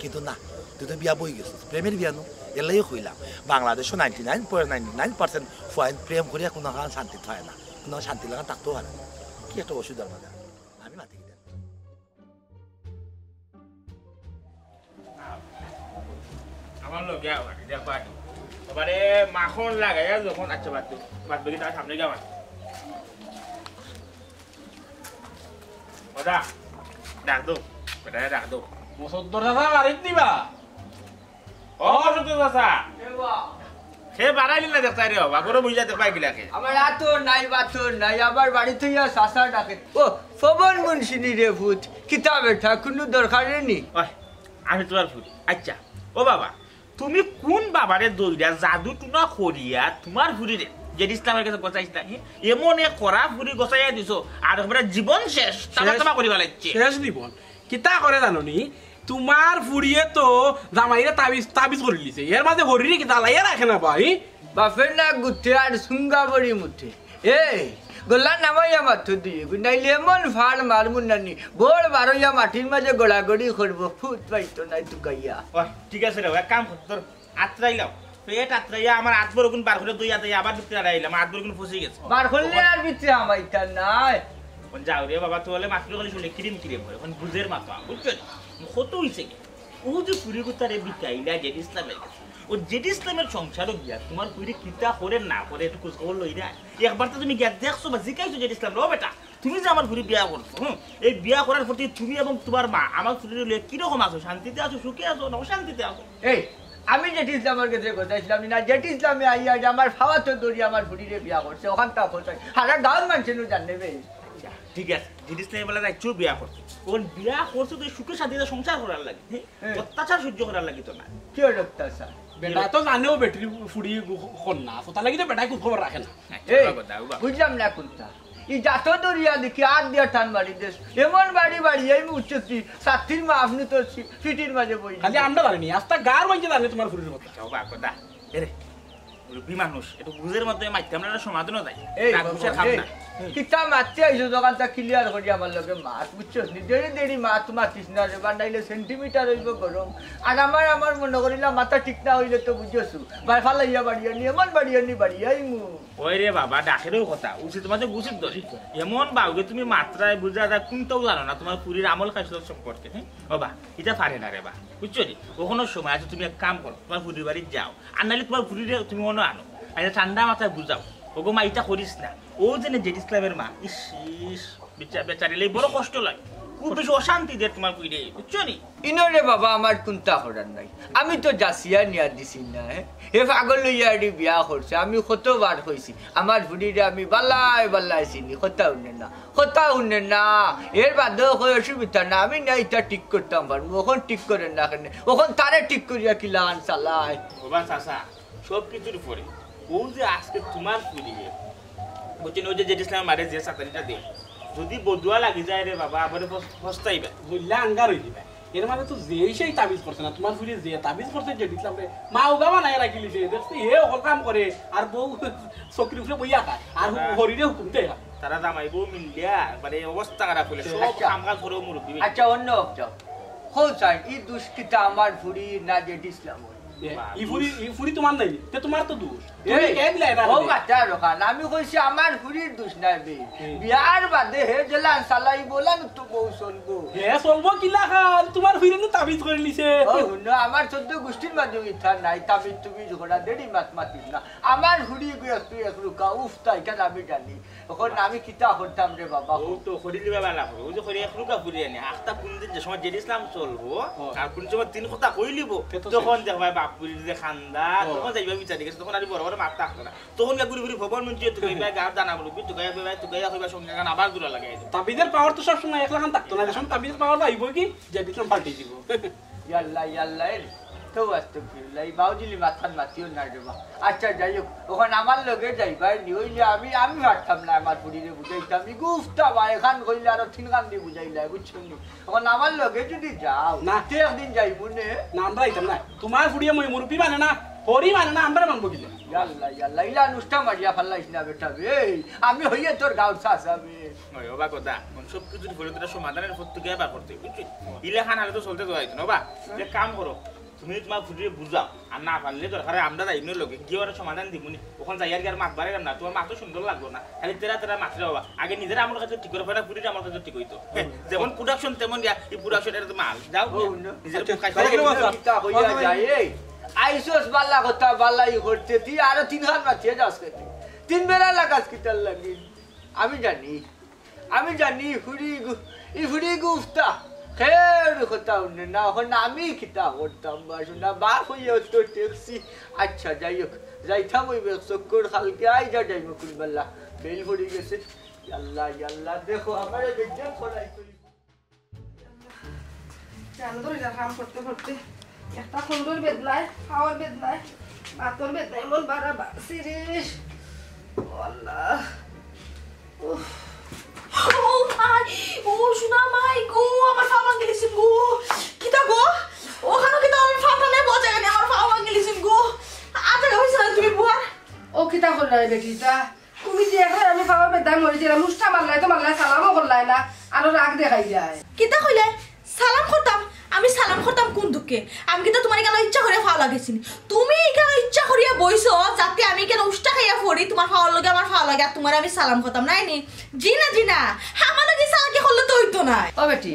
কিন্তু না তুই তো বিয়া বই গেছিস প্রেমের বিয়া নো এলাই কইলাম বাংলাদেশও 99.99% প্রেম করিয়া কোনো শান্তি হয় না কোনো শান্তি লাগা থাকতেও হয় না কি একটা অসুবিধার মাঝে আমি মাতি আমার লোক এবারে মাখন লাগাই যখন আচ্ছা বাদ বাকি তার সামনে যাওয়া ওটা ডাক দো বেটা ডাক দো মুসদ্দর দাদা বাড়িত দিবা ও মুসদ্দর দাদা সে বাড়াইলি না দেখতে রে বাবুরও বুঝা দেখ পাই গিলাকে আমার আতর নাই আবার বাড়ি থেকে সাসা ডাকে ও ফবন মুন্সিনি রে ভূত কিতাব বেঠা কোনো দরকার নেই ওই আমি তোমার ফুট আচ্ছা ও বাবা তুমি কোন বাবারে দইরা জাদু টুনা করিয়া তোমার ফুরিরে যে ইসলামের কাছে গছাইছ না এমন এক করা ফুরি গছাইয়া দিছো আর আমরা জীবন শেষ তামা করিবা লাগছে শেষ জীবন কিতা করে জানোনি তোমার ফুরিয়ে তো জামাইরা তাবিজ করে লিছে এর মাঝে হরিরে কিতা লাইয়া রাখে না ভাই বাপের না গুথে আর সুঙ্গা বড়ি মুঠে এই গোলা নামাইয়া মাথু দিয়ে নাইলে এমন ফাল মারমুন নানি বড় বারইয়া মাটির মাঝে গোড়াগড়ি করবো ফুট পাইতো নাই তুকাইয়া ওই ঠিক আছে রে এক কাম কর তোর আত্রাইলাও পেট আত্রাইয়া আমার আতবর গুণ বার করে দইয়া দেই আবার ভিতরে আইলাম আতবর গুণ ফসে গেছে বার করলে আর ভিতরে আমাইতা নাই কোন যাও রে বাবা তো হলে মাত্র গলি শুনে ক্রিম হয় এখন বুঝের মাথা বুঝছেন কত হইছে ও যে পুরি গুতারে বিকাইলা যে ইসলামের কাছে ও যেটি ইসলামের সংসারও গিয়া তোমার পুরি কিতা করে না করে একটু খোঁজ খবর লই না একবার তো তুমি গিয়া দেখছো বা জিজ্ঞাসো যেটি ইসলাম ও বেটা তুমি যে আমার পুরি বিয়া করছো এই বিয়া করার প্রতি তুমি এবং তোমার মা আমার পুরি লইয়া কিরকম আছো শান্তিতে আছো সুখে আছো না অশান্তিতে আছো এই আমি যেটি ইসলামের কাছে কথা ইসলাম না যেটি ইসলামে আইয়া যে আমার খাওয়া তো দড়ি আমার ভুড়িরে বিয়া করছে ওখান তা ফসাই হারা গাঁর মানুষের জানবে ঠিক আছে যেটি ইসলামের বেলা যাইছো বিয়া করছো ওর বিয়া করছো তো সুখে শান্তিতে সংসার করার লাগে অত্যাচার সহ্য করার লাগে তো না কি রক্তা স্যার বেটা তো জানেও বেটির ফুড়ি কন্যা তার লাগি তো বেটাই খুব খবর রাখে না বুঝলাম না কোনটা এই জাত দরিয়া দেখি আর দিয়া টান বাড়ি দেশ এমন বাড়ি বাড়ি এই উঠছি সাথীর মা আপনি তো ফিটির মাঝে বই খালি আমরা জানি আস্তা গার বাঞ্চে জানি তোমার ফুড়ির কথা যাও বা কথা এরে মানুষ একটু বুঝের মধ্যে মাইতে আমরা সমাধানও যাই কিতা মারতে আইছো দোকানটা ক্লিয়ার করি আমার লগে মাছ বুঝছো দেরি দেরি মাছ মাতিস না রে বান্ধাইলে সেন্টিমিটার হইব গরম আর আমার মনে করিলাম মাথা ঠিক না হইলে তো বুঝছো বাই ফালাইয়া বাড়িয়া নি এমন বাড়িয়া নি বাড়িয়াই মু ওই রে বাবা ডাকেরও কথা উচিত মাঝে গুছিত ধরি এমন বাউগে তুমি মাত্রায় বুঝা যা কোনটাও জানো না তোমার পুরীর আমল খাইছিল সম্পর্কে হ্যাঁ বাবা এটা পারে না রে বা বুঝছো নি কখনো সময় আছে তুমি এক কাম করো তোমার পুরীর বাড়ি যাও আর নাহলে তোমার পুরীরে তুমি মনে আনো আর ঠান্ডা মাথায় বুঝাও ওগো মা এটা করিস না ও জেনে জেড ইসলামের মা ইস বেচারিলে বড় কষ্ট লাগে খুব বেশি অশান্তি দেয় তোমার পুরীরে বুঝছো নি ইনরে বাবা আমার কোনটা করার নাই আমি তো জাসিয়া নিয়া দিছি না হে পাগল লইয়া বিয়া করছে আমি কতবার কইছি আমার ভুড়িরে আমি বাল্লাই চিনি কথা উন্নে না এর বাদে হয় অসুবিধা না আমি না এটা ঠিক করতাম পারবো ওখন ঠিক করেন না কেন ওখন তারে ঠিক করিয়া কি লাগান চালাই বাবা চাচা সব কিছুর পরে ও যে আজকে তোমার পুরীরে বুঝছেন ওই যে জেড ইসলামের মারে যে সাতারিটা দে যদি বদুয়া লাগি যায় রে বাবা আবার পস্তাইবে বললে আঙ্গার হয়ে যাবে এর মানে তো যেই সেই তাবিজ করছে না তোমার ফুড়ি যে তাবিজ করছে যে দিলাম রে মা ওগামা নাই রাখি লিছে দেখছি এ অকল কাম করে আর বউ চকরি উঠে বইয়া খায় আর হরিরে হুকুম দেয় তারা জামাই বউ মিলিয়া মানে অবস্থা খারাপ হলে সব কাম কাজ করে মুরব্বী আচ্ছা অন্য হোক চাই এই দুষ্কৃতা আমার ভুড়ি না যে ইসলাম ইফুরি তোমার নাই তে তোমার তো দোষ আমি কইছি আমার ঘুরির দোষ নাই বে বিয়ার বাদে হে জেলান সালাই বলান তো বউ চলবো হে চলবো কিলা খান তোমার ফিরে নো তাবিজ করে লিছে আমার 14 গোষ্ঠীর মাঝে ইচ্ছা নাই তাবিজ তুমি ঝগড়া দেরি মাতিস না আমার ঘুরি গিয়ে তুই একরুকা উফতা এটা আমি জানি এখন আমি কিতা করতাম রে বাবা ও তো খড়ি দিবা বালা হবে ও যে খড়ি একরুকা ঘুরি আনি আখতা কোন দিন যে সময় জেড ইসলাম চলবো আর কোন সময় তিন কথা কই লিব তখন দেখবা বাপুরি যে খান্দা তখন যাইবা বিচার দিকে তখন আর বড় বড় মাথা আসতো না তখন গুড়ি গুড়ি ভবন মঞ্চে তুই ভাই গার দানা বলবি তুই গায় ভাই তুই গায় হইবা সঙ্গে গান আবার দূরা লাগাই তাবিজের পাওয়ার তো সব সময় একলা খান থাকতো না যখন তাবিজের পাওয়ার আইব কি যে দিলাম পাল্টে দিব ইয়াল্লা তো আস্তাগফিরুল্লাহ বাউজিলি মাথান মাতিও না রে বাবা আচ্ছা যাই হোক ওখানে আমার লগে যাইবা নিইলে আমি পারতাম না আমার পুরিরে বুঝাইতাম গুফতা ভাই এখান কইলে আর তিন গান দিয়ে বুঝাইলা বুঝছেন এখন আমার লগে যদি যাও না তে একদিন যাই মনে না আমরা আইতাম না তোমার ফুড়িয়ে মই মুরুবি মানে না হরি মানে না আমরা মানবো কি ইয়াল্লা ইলা নুষ্টা মারিয়া ফাল্লাইছ না বেটা বে আমি হইয়ে তোর গাঁও চাচাবে ওই বাবা কথা সব কিছু বলে তোরা সমাধানের পথে গিয়ে বার করতে বুঝছিস ইলা খান আগে তো চলতে যাইতো না বাবা যে কাম করো তুমি তোমার ফুটিয়ে বুঝাও আর না পারলে দরকার আমরা যাই ইনের লগে গিয়ে ওরা সমাধান দিবনি ওখানে যাই আর মাছ বাড়াইলাম না তোমার মাছ তো সুন্দর লাগলো না খালি তেরা মাছ বাবা আগে নিজেরা আমার কাছে ঠিক করে ফেলা ফুটিটা আমার কাছে ঠিক হইতো যেমন প্রোডাকশন তেমন এই প্রোডাকশনের মাল যাও নিজের আইসোস বাল্লা কথা বাল্লাই করতে তুই আরো 3 হাত মাছিয়ে যাস কেটে 3 বেলা লাগাস কিতাল লাগি আমি জানি ফুড়ি গুফতা খের কথা উনি না এখন আমি কিতা করতাম বাসু না বাপ হইয়া তো ট্যাক্সি আচ্ছা যাই হোক যাইতাম ওই চক্কর খালকে আই যা যাইব কুলবাল্লা বেল পড়ে গেছে আল্লাহ দেখো আমার বেজ্জান ছড়াই করি জানতো এটা কাম করতে করতে একটা সুন্দর বেদলায় খাওয়ার বেদলায় ভাতর বেদলায় এমন বাড়া সিরিস আল্লাহ ও মাই ও শোনা মাই গো আমার ফাওয়া গেলিছিন গো কিতা গো ওখানে কিতা আমার ফাওয়া নেই বজে গেনি আমার ফাওয়া গেলিছিন গো আজে হইছে না তুমি বুয়া ও কিতা করলাই বেটিটা তুমি যে এখন আমি খাওয়ার বেদলায় মরি দিলাম মুষ্টা মারলাই তো মারলাই সালামও করলাই না আরো রাগ দেখাই যায় কিতা কইলে সালাম করতাম আমি সালাম করতাম কোন দুঃখে আমি কিন্তু তোমার কেন ইচ্ছা করে খাওয়া লাগেছিনি তুমি কেন ইচ্ছা করিয়া বইছো যাতে আমি কেন উষ্টা খাইয়া পড়ি তোমার খাওয়ার লগে আমার খাওয়া লাগে আর তোমার আমি সালাম করতাম নাই নি জি না আমার লগে সালাম কি করলে তো হইতো না ও বেটি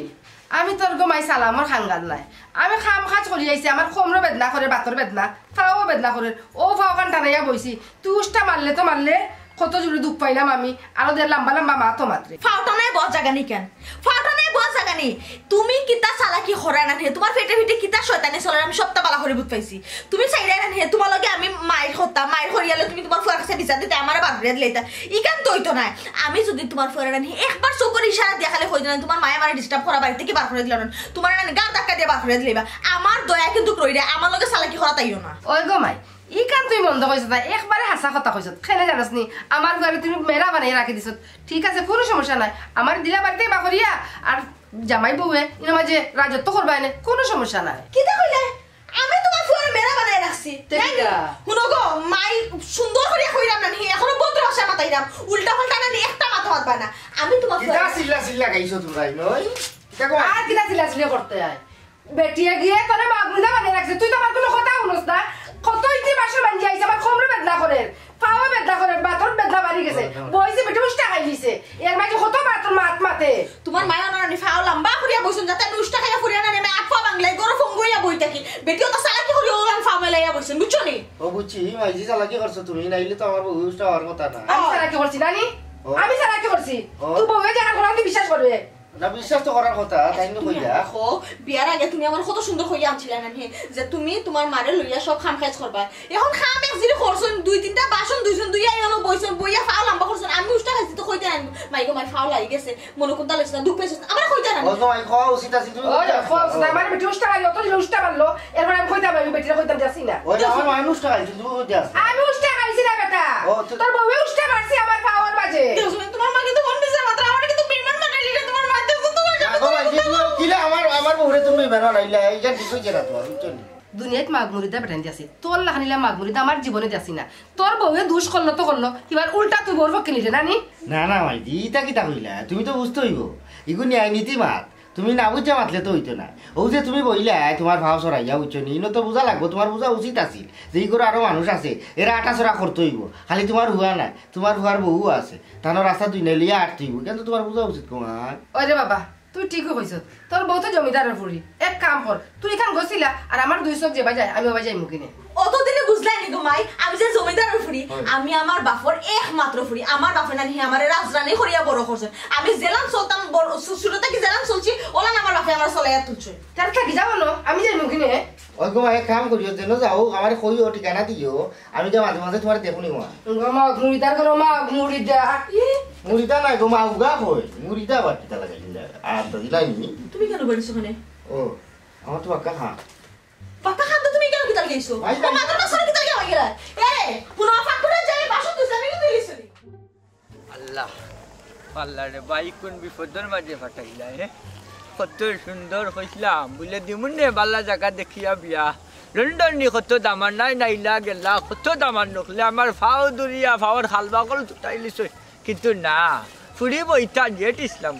আমি তোর গমাই সালামর খাঙ্গাল নাই আমি খাম খাজ করি আইছি আমার কোমরও বেদনা করে বাতর বেদনা ফাও বেদনা করে ও ফাও কান টানাইয়া বইছি তুই উষ্টা মারলে তো মারলে কত জোরে দুঃখ পাইলাম আমি আরো দের লম্বা লম্বা মা তো মাত্রে ফাউটা নাই বস জায়গা নেই কেন ফাউটা নাই বস জায়গা নেই তুমি কিতা চালাকি হরাই না তোমার ফেটে ফেটে কিতা শয়তানি চলে আমি সপ্তাহ বালা করে বুঝ পাইছি তুমি চাইরাই না তোমার লগে আমি মায়ের হত্যা মায়ের হরিয়ালে তুমি তোমার ফুয়ার কাছে বিচার দিতে আমার বাগড়ে দিলে ইকান তৈতো নাই আমি যদি তোমার ফুয়ার রানি একবার চোখের ইশারা দিয়া খালি হয়ে দিলাম তোমার মায়ে আমার ডিস্টার্ব করা বাড়িতে কি বার করে দিল না তোমার রানি গা ধাক্কা দিয়ে বার করে দিলে আমার দয়া কিন্তু রই রে আমার লগে চালাকি হরা তাইও না ওই গো মাই ই কান তুই বন্ধ কইছ না একবারে হাসা কথা কইছ খেলে জানাস নি আমার ঘরে তুমি মেরা বানাই রাখি দিছ ঠিক আছে কোনো সমস্যা নাই আমার দিলা বাড়িতে বাকরিয়া আর জামাই বউয়ে ইনা মাঝে রাজত্ব করবা এনে কোনো সমস্যা নাই কিতা কইলে আমি তোমার ফুয়ার মেরা বানাই রাখছি শুনো গো মাই সুন্দর করে কইরাম না এখনো বন্ধ ভাষা মাতাইরাম উল্টা পাল্টা না একটা মাথা মাতবা না আমি তোমার কিতা সিল্লা সিল্লা গাইছো তোমরা নই কিতা কো আর কিনা চিলাচিলি করতে আয় বেটিয়ে গিয়ে তোরে মাগুলা বানাই রাখছে তুই তো আমার কোনো কথা শুনস না কত ইতি মাসে মানজি আইছে আমার কোমরে বেদনা করে পাওয়া বেদনা করে বাতর বেদনা বাড়ি গেছে বইছে বেটি উষ্টা খাই দিছে এর মাঝে কত বাতর মাত মাতে তোমার মায়া নানি ফাও লম্বা করিয়া বইছুন যাতে আমি উষ্টা খাইয়া ফুরিয়া না নেমে আটফা বাংলায় গরো ফঙ্গইয়া বই থাকি বেটিও তো সালাকি করি ওলান ফাও মেলাইয়া বইছেন বুঝছো নি ও বুঝছি মাইজি চালাকি করছো তুমি নাইলে তো আমার বউটা হওয়ার কথা না আমি সারা কি করছি নানি আমি সারা কি করছি তুই বউয়ে জানা কোন তুই বিশ্বাস করবে না বিশ্বাস তো করার কথা তাই না কইলা দেখো বিয়ার আগে তুমি আমার কত সুন্দর কইয়া আনছিলে না যে তুমি তোমার মারে লইয়া সব খাম খাইজ করবা এখন খাম এক জিরে করছন দুই তিনটা বাসন দুইজন দুইয়া এলো বইছন বইয়া ফাও লম্বা করছন আমি উষ্টা খাইছি তো কইতে আনবো মাইগো মাই ফাও লাগি গেছে মনে কোনটা লাগছে না দুঃখ পেছন আমরা কইতে না ও তো মাই খাওয়া উচিত আছে তুমি ওই ফলস না মানে বেটি উষ্টা খাইলো তো উষ্টা মারলো এরপর আমি কইতাম আমি বেটিরা কইতাম যাচ্ছি না ওই আমার মানুষটা আইছে তুমি কইতে আস আমি উষ্টা খাইছি না বেটা তোর বউয়ে উষ্টা মারছি আমার খাওয়ার মাঝে তোমার মা কিন্তু মন বিজা মাত্র আমার কিন্তু বিমান মাটাই লিখে তোমার মা তো তোমার আগো মাইজি তুমি কিলা আমার বউরে তুমি বেনা নাইলা এইটা ঠিক হইছে না তোমার বুঝছো নি দুনিয়াত মাগমুরিদা বেটান দিয়াছি তোর লাখানিলা মাগমুরিদা আমার জীবনে দিয়াছি না তোর বউয়ে দুষ করলো তো করলো এবার উল্টা তুই বউর পক্ষে নিলে নানি না না মাইজি ইটা কিটা কইলা তুমি তো বুঝতে হইব ইগু ন্যায় নীতি মাত তুমি না বুঝা মাতলে তো হইতো না ও যে তুমি বইলা তোমার ভাও সরাইয়া বুঝছো নি ইনো তো বুঝা লাগবো তোমার বুঝা উচিত আছিল যে ইগুলো আরো মানুষ আছে এরা আটা চড়া করতে হইব খালি তোমার হুয়া নাই তোমার হুয়ার বউ আছে তানোর রাস্তা দুই নাইলিয়া আটতে হইব কিন্তু তোমার বুঝা উচিত কুমার ওরে বাবা তুই ঠিকই কইছ তোর বউ তো জমিদারের ফুরি এক কাম কর তুই এখান গছিলা আর আমার দুই চোখ যে বাজায় আমি বাজাই মুখিনে অতদিনে বুঝলাই নি গো মাই আমি যে জমিদারের ফুরি আমি আমার বাপর একমাত্র ফুরি আমার বাপে নানি আমারে রাজরানী করিয়া বড় করছে আমি জেলান চলতাম বড় ছোট থেকে জেলান চলছি ওলান আমার বাপে আমার চলাইয়া তুলছে তার থাকি যাবো না আমি যাই মুখিনে ওই গো এক কাম করিও যেন যাও আমার কইও ঠিকানা দিও আমি যে মাঝে মাঝে তোমার দেখুনি মা মাগমুরিদার করো মাগমুরিদা মুড়িটা নাই গো মা উগা কই মুড়িটা আবার কিটা লাগাইলা আর তো দিলাইনি তুমি কেন বেরিয়েছো ওখানে ও আমার তো বাক্কা খা পাকা খাদ্য তুমি কেন কিতাল গেছো ভাই, ও মাত্র মাসরে কিতাল গেলা গেলা এ পুনা ফাকুরা যাই বাসন তুই জানি তুই লিসনি আল্লাহ আল্লাহ রে ভাই কোন বিপদের মাঝে ফাটাইলা হে কত সুন্দর হইলাম বলে দিমুনে বালা জায়গা দেখিয়া বিয়া লন্ডন নি কত দামান নাই নাইলা গেলা কত দামান নকলে আমার ফাও দুরিয়া ফাওয়ার খালবা কল তুটাইলিস কিন্তু না ফুড়ি বইতা জেট ইসলাম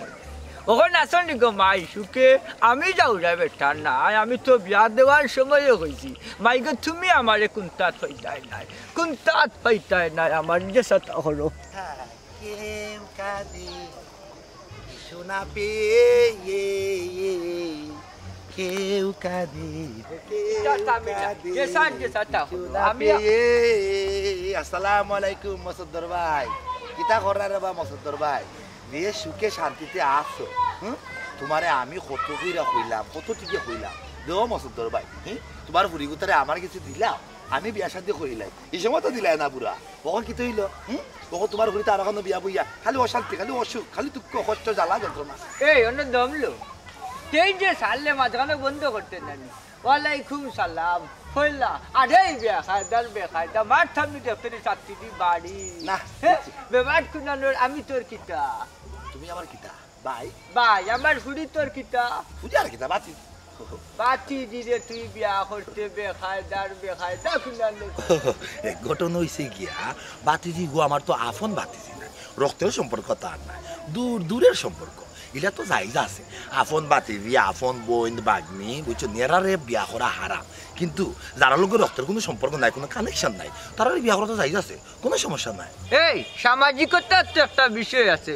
ওখানে আসন গো মাই সুখে আমি যাও রে বেটা নাই আমি তো বিয়া দেওয়ার সময় হয়েছি মাই গো তুমি আমারে কুন্তাত হইতাই নাই কুন্তাত হইতাই নাই আমার যে সাথে হলো কেউ কাঁদে সোনা পে কেউ কাঁদে আসসালামু আলাইকুম মসুদ্দর ভাই কিতা করার রে বা মসুদ্দর ভাই বিয়ে সুখে শান্তিতে আসো তোমারে আমি কত কইরা কইলাম কত টিকে কইলাম দেও মসুদ্দর ভাই তোমার বুড়িগুতারে আমার কিছু দিলাম আমি বিয়া শান্তি করিলাই এই সময় তো দিলাই না বুড়া কখন কি তৈল কখন তোমার ঘুরিতে আর এখন বিয়া বইয়া খালি অশান্তি খালি অসুখ খালি দুঃখ কষ্ট জ্বালা যন্ত্রণা এই অন্য দমলো তেই যে সারলে মাঝখানে বন্ধ করতে জানি ওয়ালাইকুম সালাম হইলা আরে বিয়া খায়দার বে খায়দা মার থামি দেখতে চাচ্ছি দি বাড়ি না বেবাট কুনানোর আমি তোর কিতা তুমি আমার কিতা ভাই ভাই আমার ফুড়ি তোর কিতা পূজার কিতা বাতি বাতি দিলে তুই বিয়া করতে বেখায়দার বেখায়দা কুনানো ঘটনা হয়েছে গিয়া বাতিজি গো আমার তো আফন বাতিজি না রক্তের সম্পর্ক তার নাই দূর দূরের সম্পর্ক এটা তো জায়গা আছে আফন বাতিজি আফন বোন বাগনি বুঝছো নেরারে বিয়া করা হারাম কিন্তু যারা লোকের রক্তের কোনো সম্পর্ক নাই কোনো কানেকশন নাই তারা বিয়া করা তো জায়গা আছে কোনো সমস্যা নাই এই সামাজিকতার তো একটা বিষয় আছে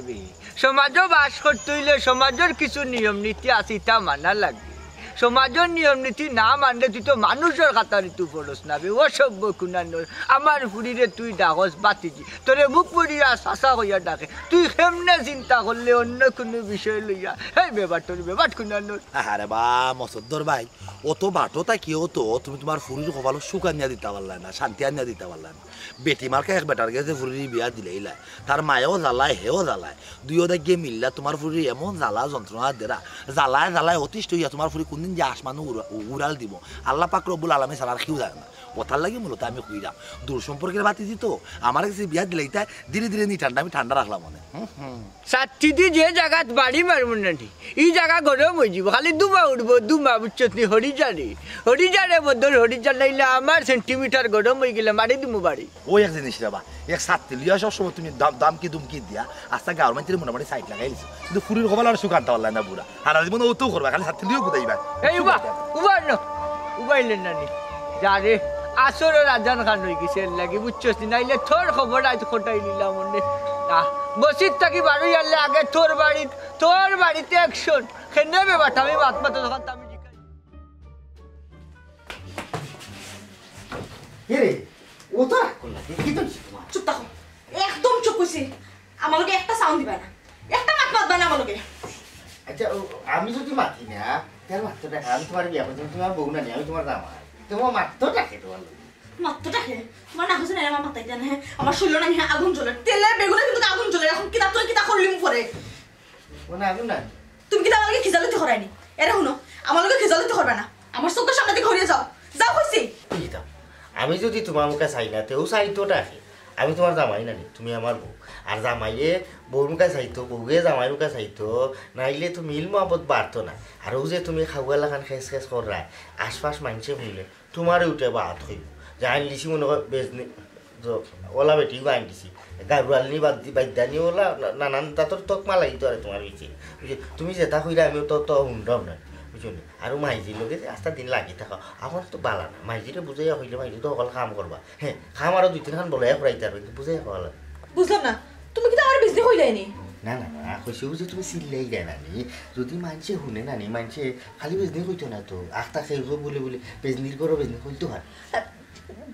সমাজও বাস করতে হইলে সমাজের কিছু নিয়ম নীতি আছে তা মানা লাগবে সমাজের নিয়ম নীতি না মানলে তুই তো মানুষের খাতারি তুই পড়স না বে অসভ্য কুনানোর আমার ফুরিরে তুই ডাকস বাতিজি তোরে মুখ পুরিয়া শাসা হইয়া ডাকে তুই কেমনে চিন্তা করলে অন্য কোনো বিষয় লইয়া এই বেবার তোর বেবার কুনানোর আরে বা মসদ্দর ভাই অত বাটো তা কি হতো তুমি তোমার ফুরির কপালো সুখ আনিয়া দিতে পারলা না শান্তি আনিয়া দিতে পারলা না বেটি মার্কে এক বেটার গেছে ফুরির বিয়া দিলেইলা তার মায়েও জ্বালায় হেও জ্বালায় দুইও গিয়ে মিললা তোমার ফুরি এমন জ্বালা যন্ত্রণা দেরা জ্বালায় জ্বালায় অতিষ্ঠ হইয়া তোমার ফুরি কোনদিন যে আসমানো উড়াল দিব আল্লাহ পাক রব্বুল আলামিন ছাড়া আর কেউ যায় না কথার লাগে মূলত আমি কইরাম দূর সম্পর্কের বাতি দিত আমার কাছে বিয়া দিলেই তাই ধীরে ধীরে নি ঠান্ডা আমি ঠান্ডা রাখলাম মনে সাথী যে জায়গাত বাড়ি মারব না এই জায়গা গরম হয়ে যাব খালি দুমা উঠবো দুমা বুঝছত নি হরিজারে বদল হরিজার নাইলে আমার সেন্টিমিটার গরম হয়ে গেলে মারি দিমু বাড়ি ওই এক জিনিস রে বা এক সাথে লিয়া সব সময় তুমি দাম কি দুমকি দিয়া আস্তা গার্মেন্টের মোটামুটি সাইড লাগাই লিছো কিন্তু ফুরির কপাল আর সুখ আনতে পারলা না বুড়া আর জীবন ও তো করবা খালি সাথে লিও বুঝাইবা এই উবাইলেন নানি যা রে আসরে রাজান খান হয়ে গেছে লাগি বুঝছস নাইলে তোর খবর আজ খোটাই নিলাম মনে বসিত থাকি বাড়ি আনলে আগে তোর বাড়িতে অ্যাকশন খেনে বেবাটা আমি বাত পাতে তখন আমি জিজ্ঞাসা রে ও তো রাগ করলা কি তো চুপ থাকো একদম চুপ কইছি আমার লগে একটা সাউন্ড দিবা না একটা মাত মাতবা না আমার লগে আচ্ছা আমি যদি মাতি না তার মাত্র টাকা আমি তোমার বিয়া করছি তোমার বউ না আমি তোমার জামাই তোমার মাত্র টাকা তোমার মাত্র টাকা তোমার না হচ্ছে না আমার মাথায় জানে হ্যাঁ আমার শরীর না আগুন জ্বলে তেলে বেগুনে কিন্তু আগুন জ্বলে এখন কিতা তুই কিতা করলিম পরে মানে আগুন না তুমি কিতা আমাকে খিজালিতে হরাইনি এরা শুনো আমার লগে খিজালিতে করবে না আমার চোখের সামনে থেকে হরিয়ে যাও যাও কইছি আমি যদি তোমার মুখে চাই না তেও চাইতো টাকে আমি তোমার জামাই নানি তুমি আমার বউ আর জামাইয়ে বউর মুখে চাইতো বউয়ে জামাই মুখে চাইতো নাইলে তো মিল মহব্বত বাড়তো না আরও যে তুমি খাওয়া লাগান খেস খেস করা আশপাশ মানছে শুনলে তোমার উঠে বাদ হইব যে আইন লিছি মনে হয় বেজনি ওলা বেটিও আইন দিছি গাড়ুয়ালনি বাদ্যানি ওলা নানান তাতর তকমা লাগিত আর তোমার হয়েছে তুমি যেটা কইরা আমিও তো হুন্ডম না বুঝলি আর মাইজির লগে আস্তা দিন লাগি থাকা আমার তো বালা না মাইজিরে বুঝাইয়া হইলে মাইজি তো অকল কাম করবা হ্যাঁ খাম আরো দুই তিন খান বলাই ফুরাইতে আর কিন্তু বুঝাই হওয়া বুঝলাম না তুমি কি আমার বিজনেস হইলাইনি না না না কইছেও যে তুমি চিল্লাই দেয় নানি যদি মানছে শুনে নানি মানছে খালি বিজনেস হইতো না তো আখটা খেয়ে বলে বলে বিজনেস করো বিজনেস হইতো হয়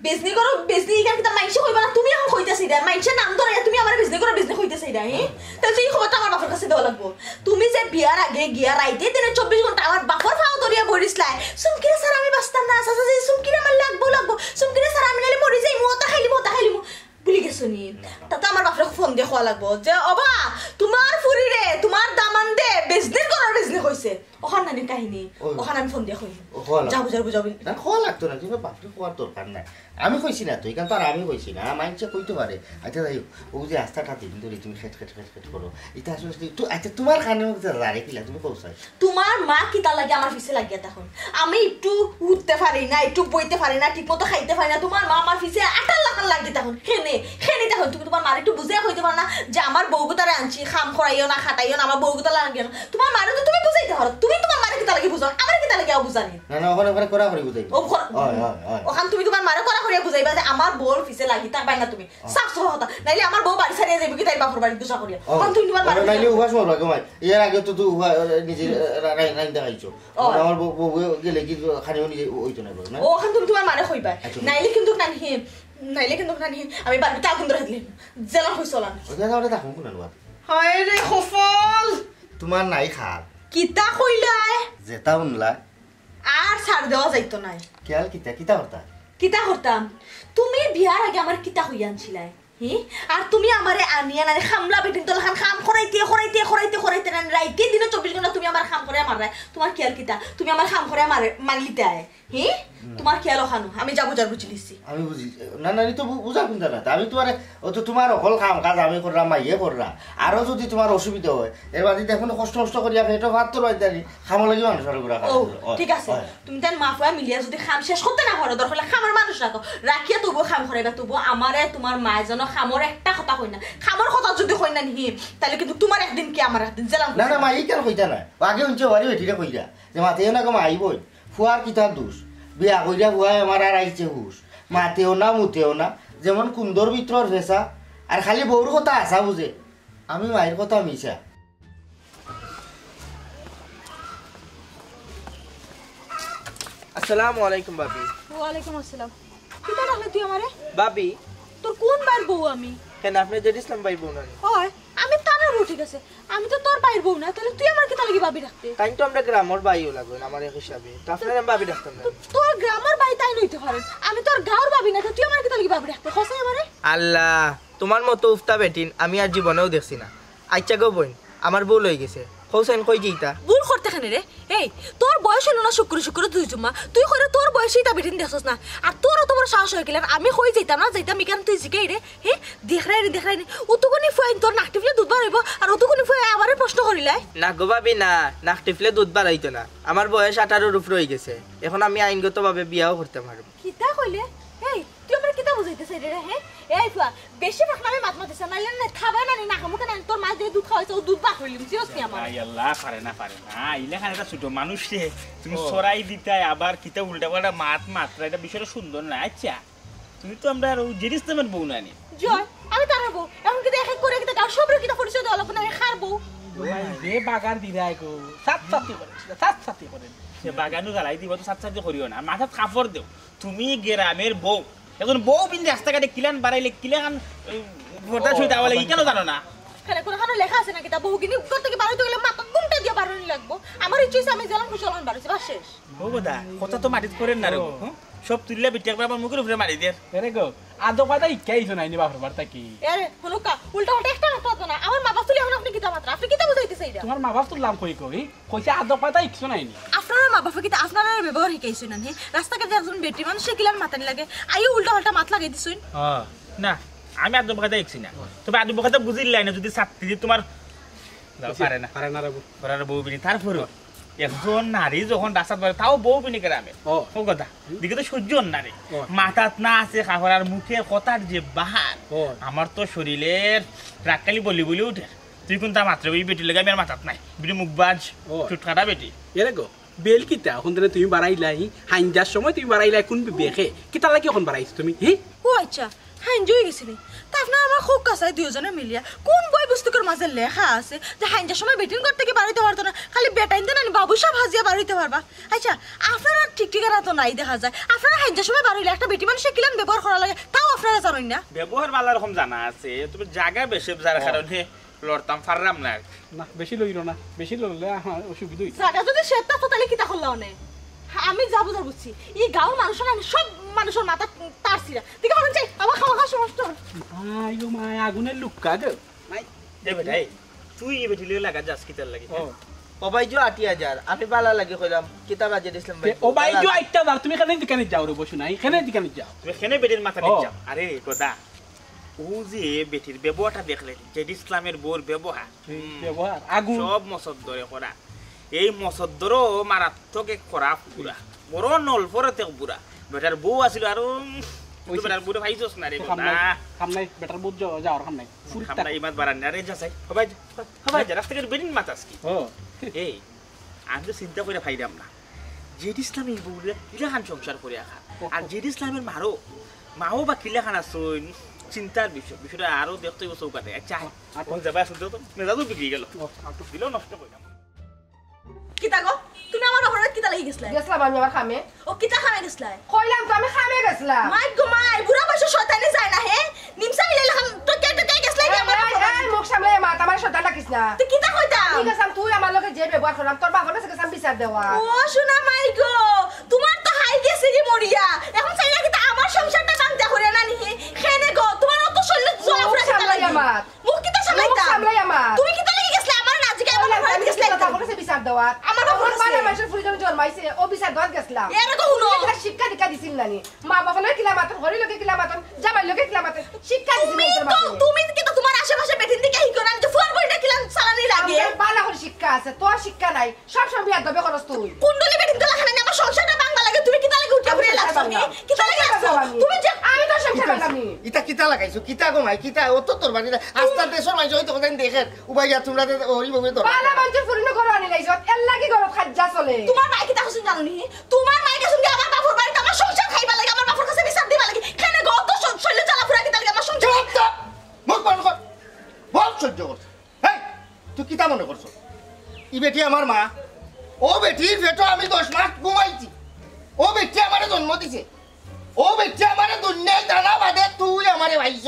বিজনেস করো বিজনেস ইকা কিতা মাইছে হইবা না তুমি এখন কইতাছি দা মাইছে নাম ধরে তুমি আমার বিজনেস করো বিজনেস হইতাছি দা হ্যাঁ তাহলে এই খবরটা আমার বাপের কাছে দেওয়া লাগবো তুমি যে বিয়ার আগে গিয়া রাইতে দিনে 24 ঘন্টা আমার বাপর ফাও ধরিয়া বড়িসলাই সুমকিরে স্যার আমি বাঁচতাম না চাচা যে সুমকিরে আমার লাগবো সুমকিরে স্যার আমি নালে মরি যাই মোটা খাইলিমু ভুলি গেছো নি তাতে আমার বাপরে ফোন দিয়ে খোয়া লাগবো যে অবা তোমার ফুরি রে তোমার দামান দে বিজনেস করার বিজনেস হইছে ওখান নানি কাহিনী ওখান আমি ফোন দিয়ে কই যাবো না খোয়া লাগতো না তুমি বাপরে খোয়ার দরকার নাই আমি কইছি না তুই কারণ তো আর আমি কইছি না মাইনছে কইতে পারে আচ্ছা যাই ও যে আস্থাটা দিন ধরে তুমি খেট করো এটা আসলে আচ্ছা তোমার কানে মুখে রারে কিলা তুমি কৌসাই তোমার মা কিতা লাগে আমার পিছে লাগিয়া তখন আমি একটু উঠতে পারি না একটু বইতে পারি না ঠিক মতো খাইতে পারি না তোমার মা আমার পিছে আটাল লাগান লাগে তখন খেনে তখন তুমি তোমার মার একটু বুঝিয়া কইতে পারো না যে আমার বউগুতারে আনছি খাম খরাইও না খাটাইও না আমার বউগুতা লাগে না তোমার মারে তো তুমি বুঝাইতে পারো তুমি তোমার মারে কিতা লাগে বুঝাও আমার কিতা লাগে বুঝানি না ওখানে করা করি বুঝাই ওখান তুমি তোমার মারে করা করিয়া বুঝাইবা যে আমার বউর পিছে লাগি থাকবাই না তুমি সাফ সাফ কথা নাইলে আমার বউ বাড়ি ছাড়িয়ে যাইবে কি তাই বাপর বাড়ি দুসা করিয়া ওখান তুমি তোমার মারে নাইলে উহা সব লাগে মাই এর আগে তো তুই উহা নিজে রাইন দেখাইছো আমার বউ গেলে কি খানিও নিজে হইতো না না ওখান তুমি তোমার মারে কইবা নাইলে কিন্তু নানি আমি বাড়িতে আগুন ধরে দিলাম জেলা হইছলান ওটা দেখো কোন না হায় রে খফল তোমার নাই খাল কিতা কইলাই যেটা উনলা আর ছাড় দেওয়া যাইতো নাই কেয়াল কিতা করতাম তুমি বিয়ার আগে আমার কিতা হইয়া আনছিলাই আর তুমি আমারে আনিয়া না খামলা বেটিন তোলা খাম খরাইতে রাইতে দিনে 24 ঘন্টা তুমি আমার খাম করে মারাই তোমার খেয়াল কিতা তুমি আমার খাম করে মারলিতে আয় তোমার খেয়াল ওখানো আমি যাবো বুঝলিছি আমি বুঝি না তো বুঝা কোনটা না আমি তোমার অকল কাম কাজ আমি করলাম মাইয়ে করলাম আরো যদি তোমার অসুবিধা হয় এর বাদে দেখুন কষ্ট করিয়া এটা ভাত তো রাইতে খাম লাগি মানুষ আর গুড়া ও ঠিক আছে তুমি তার মাফুয়া মিলিয়া যদি খাম শেষ করতে না পারো দরকার খামের মানুষ রাখিয়া তবু খাম করাইবা তবু আমারে তোমার মায়ের জন্য খামর একটা কথা কই না খামর কথা যদি কই না নিহি তাহলে কিন্তু তোমার একদিন কি আমার একদিন জেলাম না মাই কেন কইতা না আগে হইছে বাড়ি বেটিরে কইরা যে মাতেও না কম আইবই ফুয়ার কিতা দোষ বিয়া কইরা ফুয়াই আমার আর আইছে হুশ মাতেও না মুতেও না যেমন কুন্দর ভিতর ফেসা আর খালি বউর কথা আসা বুঝে আমি মায়ের কথা মিশা আসসালামু আলাইকুম ভাবি। ওয়ালাইকুম আসসালাম। কিতা ডাকলে তুই আমারে? ভাবি তোর কোন বাইর বউ আমি? কেন আপনি জেড ইসলাম ভাই বোন আনি? হয় আমি তার বউ, ঠিক আছে, আমি তো তোর বাইর বউ না, তাহলে তুই আমার কিতা লাগি ভাবি রাখতে? তাই তো আমরা গ্রামের ভাইও লাগবেন আমার এক হিসাবে, তো আপনার আমি ভাবি রাখতাম না। তোর গ্রামের বাই তাই নইতে পারে, আমি তোর গাঁর ভাবি না, তুই আমার কিতা লাগি ভাবি রাখতে? খসাই আমারে? আল্লাহ, তোমার মতো উফতা বেটিন আমি আর জীবনেও দেখছি না। আচ্ছা গো বোন, আমার বউ লই গেছে, কৌছেন কই যেইতা? ভুল করতে খানে রে। এই তোর বয়স হলো না শুক্র শুক্র দুই জুম্মা, তুই করে তোর বয়সেই তা বেটিন দেখছস না, আর তোর অত বড় সাহস হয়ে গেলেন আমি কই যাইতাম না, যাইতাম ইকান তুই জিকাই রে। হে দেখাই নি অতগুনি ফুয়াইন তোর নাক টিপলে দুধ বাড়াইব, আর অতগুনি ফুয়াই আমারে প্রশ্ন করিলাই। না গো ভাবি না, নাক টিপলে দুধ বাড়াইতো না। আমার বয়স 18 উপরে হয়ে গেছে, এখন আমি আইনগতভাবে বিয়াও করতে পারবো। কিতা কইলে? এই তুই আমার কিতা বুঝাইতেছিস রে? হে এই ফুয়া বেশি ফাঁক নামে মাত মাতিছ নাইলে না খাবাই না না কামুকে না, তোর মা যে দুধ খাওয়াইছে ও দুধ বাক হইলিম জিওস নি আমার। আই আল্লাহ, পারে না ইলেখান এটা ছোট মানুষ রে, তুমি সরাই দিতাই আবার কিতা উল্টা পাল্টা মাত্রা, এটা বিষয়টা সুন্দর না। আচ্ছা তুমি তো আমরা জিনিস তেমন বউ না নি জয়, আমি তার বউ, এখন কি দেখা করে কিতা গাও সবরে কিতা পরিচয় দেওয়া লাগবে না, খার বউ যে বাগান দিদাই গো সাত সাতি করে সে বাগানও জ্বালাই দিব, তো সাথে করিও না, মাথাত কাপড় দেও। তুমি গ্রামের বউ, এখন বউ পিন রাস্তাঘাটে কিলান বাড়াইলে কিলান ভোটা সুইতা বলে ই কেন জানো না? খালে কোনখানে লেখা আছে নাকি তা বহু কিনি উত্তর থেকে বাড়িতে গেলে মাথা ঘুমটা দিয়ে বাড়ানি লাগবো? আমার ইচ্ছে হইছে আমি জেলাম খুশি হলাম বাড়িতে, বাস শেষ। ও বোধা কথা তো মাটিত করেন না রে, সব তুললে বিটিয়া করে আমার মুখের উপরে মারি দিয়ে। এরে গো আদো কথা ইকাইছো নাইনি বাপর বার্তা কি? আরে হনুকা উল্টা উল্টা একটা কথা না, আমার মা বাপ তুলি এখন আপনি কিতা মাত্রা, আপনি কিতা বুঝাইতেছে এটা? তোমার মা বাপ তো লাম কই কইছে আদো কথা ইকছো নাইনি। আপনারা মা বাবা কিতা আপনারা ব্যবহার শিখাইছেন না? রাস্তাঘাটে একজন বেটি মানুষ সে কিলান মাথানি লাগে, আইও উল্টা উল্টা মাত লাগাই দিছুন। না আমি আদব কথা দেখছি না, তবে আদব কথা বুঝিলাই না যদি ছাত্রী তোমার পারে না রে করার বউ বিনি। তারপরে একজন নারী যখন রাস্তাত পারে তাও বউ বিনি গ্রামে, ও কথা দিকে তো সহ্য নারী মাথাত না আছে খাবার আর মুখে কথার যে বাহার, আমার তো শরীরের রাগকালি বলি বলি উঠে। তুই কোনটা মাত্র ওই বেটি লেগে আমি আর মাথাত নাই, বিটি মুখবাজ চুটকাটা বেটি। এরে গো বেল কিতা এখন দিনে তুমি বাড়াইলাই হাইনজার সময় তুমি বাড়াইলাই কোন বেখে কিতা লাগি এখন বাড়াইছো তুমি? হি ও আচ্ছা হ্যাঁ জয় গেছিলি তা আপনার আমার খুব কাছে দুজনে মিলিয়া কোন বই পুস্তকের মাঝে লেখা আছে যে হাইনজার সময় বেটিন ঘর থেকে বাড়িতে পারতো না, খালি বেটাইন দেন বাবু সব হাজিয়া বাড়িতে পারবা? আচ্ছা আপনারা ঠিক ঠিকানা তো নাই দেখা যায়, আপনারা হাইনজার সময় বাড়িলে একটা বেটি মানুষে কিলান ব্যবহার করা লাগে তাও আপনারা জানেন না? ব্যবহার ভালো রকম জানা আছে, তুমি জায়গা বেশি যার কারণে লড়তাম পারলাম না। না বেশি লইল না, বেশি লইলে অসুবিধা হইছে। জায়গা যদি সেটা তো তাহলে কিতা করলাও না? আমি যাবো যা বুঝছি এই গাঁওর মানুষের না সব মানুষের মাথা তারছিরা দিকে হলেন চাই আমার খাওয়া খাওয়া সমস্যা। আই গো মা আগুনের লুক্কা গো নাই দে বেটা, তুই এই বেটি লাগা যাস কিতার লাগি। ও ভাই জো 80,000 আমি বালা লাগি কইলাম কিতা বাজে দিছিলাম ভাই। ও ভাই জো আইতা দাও তুমি কেন দোকানে যাও রে বসু নাই কেন দোকানে যাও? তুমি কেন বেটির মাথা নিয়ে যাও? আরে কথা ও যে বেটির ব্যবহারটা দেখলে যে ইসলামের বোর ব্যবহার আগুন সব মসদ্দরে করা, এই মসদ্দরও মারাত্মক এক খরাপ পুরা বড় নলফরতে পুরা। বেটার বউ আছিল আর বেটার বউরে ভাইছস না রে কথা কাম নাই বেটার বউ যাওয়ার কাম নাই আমরা ইমাদ বাড়ান না রে যাসাই হবাই হবাই যা রাস্তাঘাট বেরিন মাতাস কি। এই আমি তো চিন্তা করে ফাইদাম না যে ইসলামের বউরে কিলাখান সংসার করে রাখা, আর যে ইসলামের মাও বা কিলাখান আসুন চিন্তার বিষয়টা আরো দেখতে চৌকাতে। আচ্ছা যাবা শুনতে তো মেজাজও বিগড়ে গেল, দিলেও নষ্ট করলাম। কিতা গো তুমি আমার অপরাধ কিতা লাগি গেছলা? গেছলাম আমি আমার খামে। ও কিতা খামে গেছলা? কইলাম তো আমি খামে গেছলাম। মাই গো মাই বুড়া বয়সে শয়তানি যায় না হে? নিমসা মিলাইলে খাম তো কে গেছলা কি আমার? এই মুখ সামলে মা তোমার শয়তান ডাকিস না। তুই কিতা কইতা? ঠিক আছে তুই আমার লগে যে ব্যবহার করলাম তোর বাবার কাছে গেছাম বিচার দেওয়া। ও শোনা মাই গো তোমার তো হাই গেছে রে মরিয়া, এখন চাইলা কিতা আমার সংসারটা বাংলা করে না নি? খেনে গো তোমার অত শরীরে জলা ফুরা কিতা লাগি? মুখ কিতা সামলাইতা? তুমি কিতা লাগি গেছলা আমার না জিগা আমার ঘরে গেছলা তার কাছে বিচার দেওয়া। আমার বাবার বাবা মানুষের ফুরিজন জন্মাইছে ও বিচার দেওয়ার গেছলাম। এর কো হুনো এটা শিক্ষা দীক্ষা দিছিল নানি? মা বাবা লগে কিলা মাতন ঘরে লগে কিলা মাতন জামাই লগে কিলা মাতন শিক্ষা দিছিল তোর মাঝে। তুমি কি তো তোমার আশেপাশে বেঠিন দিকে হি করান যে ফুয়ার বইটা কিলা চালানি লাগে? আমার বালা হল শিক্ষা আছে তোর শিক্ষা নাই, সব সব বিয়া দবে করস তুই। কুণ্ডলি বেঠিন তোলা খানা আমার সংসারটা বাংলা লাগে, তুমি কিতা লাগি উঠে ঘুরে লাগছ নি? কিতা লাগি আসছো তুমি? যে আমি তো সংসার বাংলামি ইটা কিতা লাগাইছো কিতা গো মাই কিতা অত তোর বাড়ি আস্তা দেশর মাইজ হইতো কোথায় দেখে উবাই যা তোমরা ওরি ববে তো বালা মানুষের ফুরিনো ঘর আনি লাইছত এর লাগি ঘর খাজ্জা চলে। তোমার মাই কিতা হসুন জানো নি? তোমার মাই কাছে কি আমার বাপর বাড়িতে আমার সংসার খাইবা লাগে, আমার বাপর কাছে বিচার দিবা লাগে। কেন গো তো শরীরে জ্বালা ফুরা কিতা লাগে আমার সংসার? মুখ বন্ধ কর, বল সহ্য কর। হেই তুই কিতা মনে করছো ই বেটি আমার মা? ও বেটির পেটো আমি 10 মাস ঘুমাইছি, ও বেটি আমারে জন্ম দিছে ও বেটি আমারে দুনিয়ায় জানা বাদে তুই আমারে ভাইছ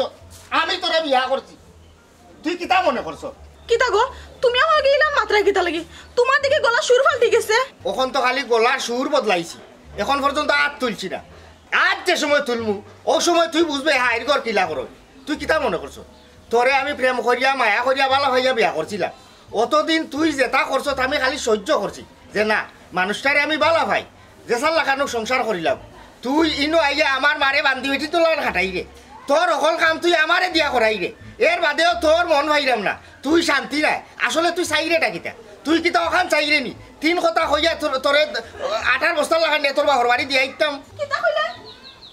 আমি তোরে বিয়া করছি তুই কিতা মনে করছ কিতা গো তুমি আমার গিলাম মাত্রা কিতা লাগি তোমার দিকে গলা সুর ফালতে গেছে ওখান তো খালি গলার সুর বদলাইছি এখন পর্যন্ত আর তুলছি না আজ যে সময় তুলমু ও সময় তুই বুঝবে হাইর ঘর কিলা করো তুই কিতা মনে করছ তোরে আমি প্রেম করিয়া মায়া করিয়া ভালো হইয়া বিয়া করছিলাম অতদিন তুই যেটা করছ আমি খালি সহ্য করছি যে না মানুষটারে আমি ভালো ভাই যে সাল লাখানো সংসার করিলাম তুই ইনো আইয়া আমার মারে বান্ধি বেটি তোলার খাটাই রে তোর অকল কাম তুই আমারে দিয়া করাই রে এর বাদেও তোর মন ভাইরাম না তুই শান্তি নাই আসলে তুই চাইরে ডাকিতা তুই কিতা ওখান চাইরে নি 3 কথা হইয়া তোরে 18 বস্তা লাগান নিয়ে তোর বাহর বাড়ি দিয়া ইতাম কিতা কইলা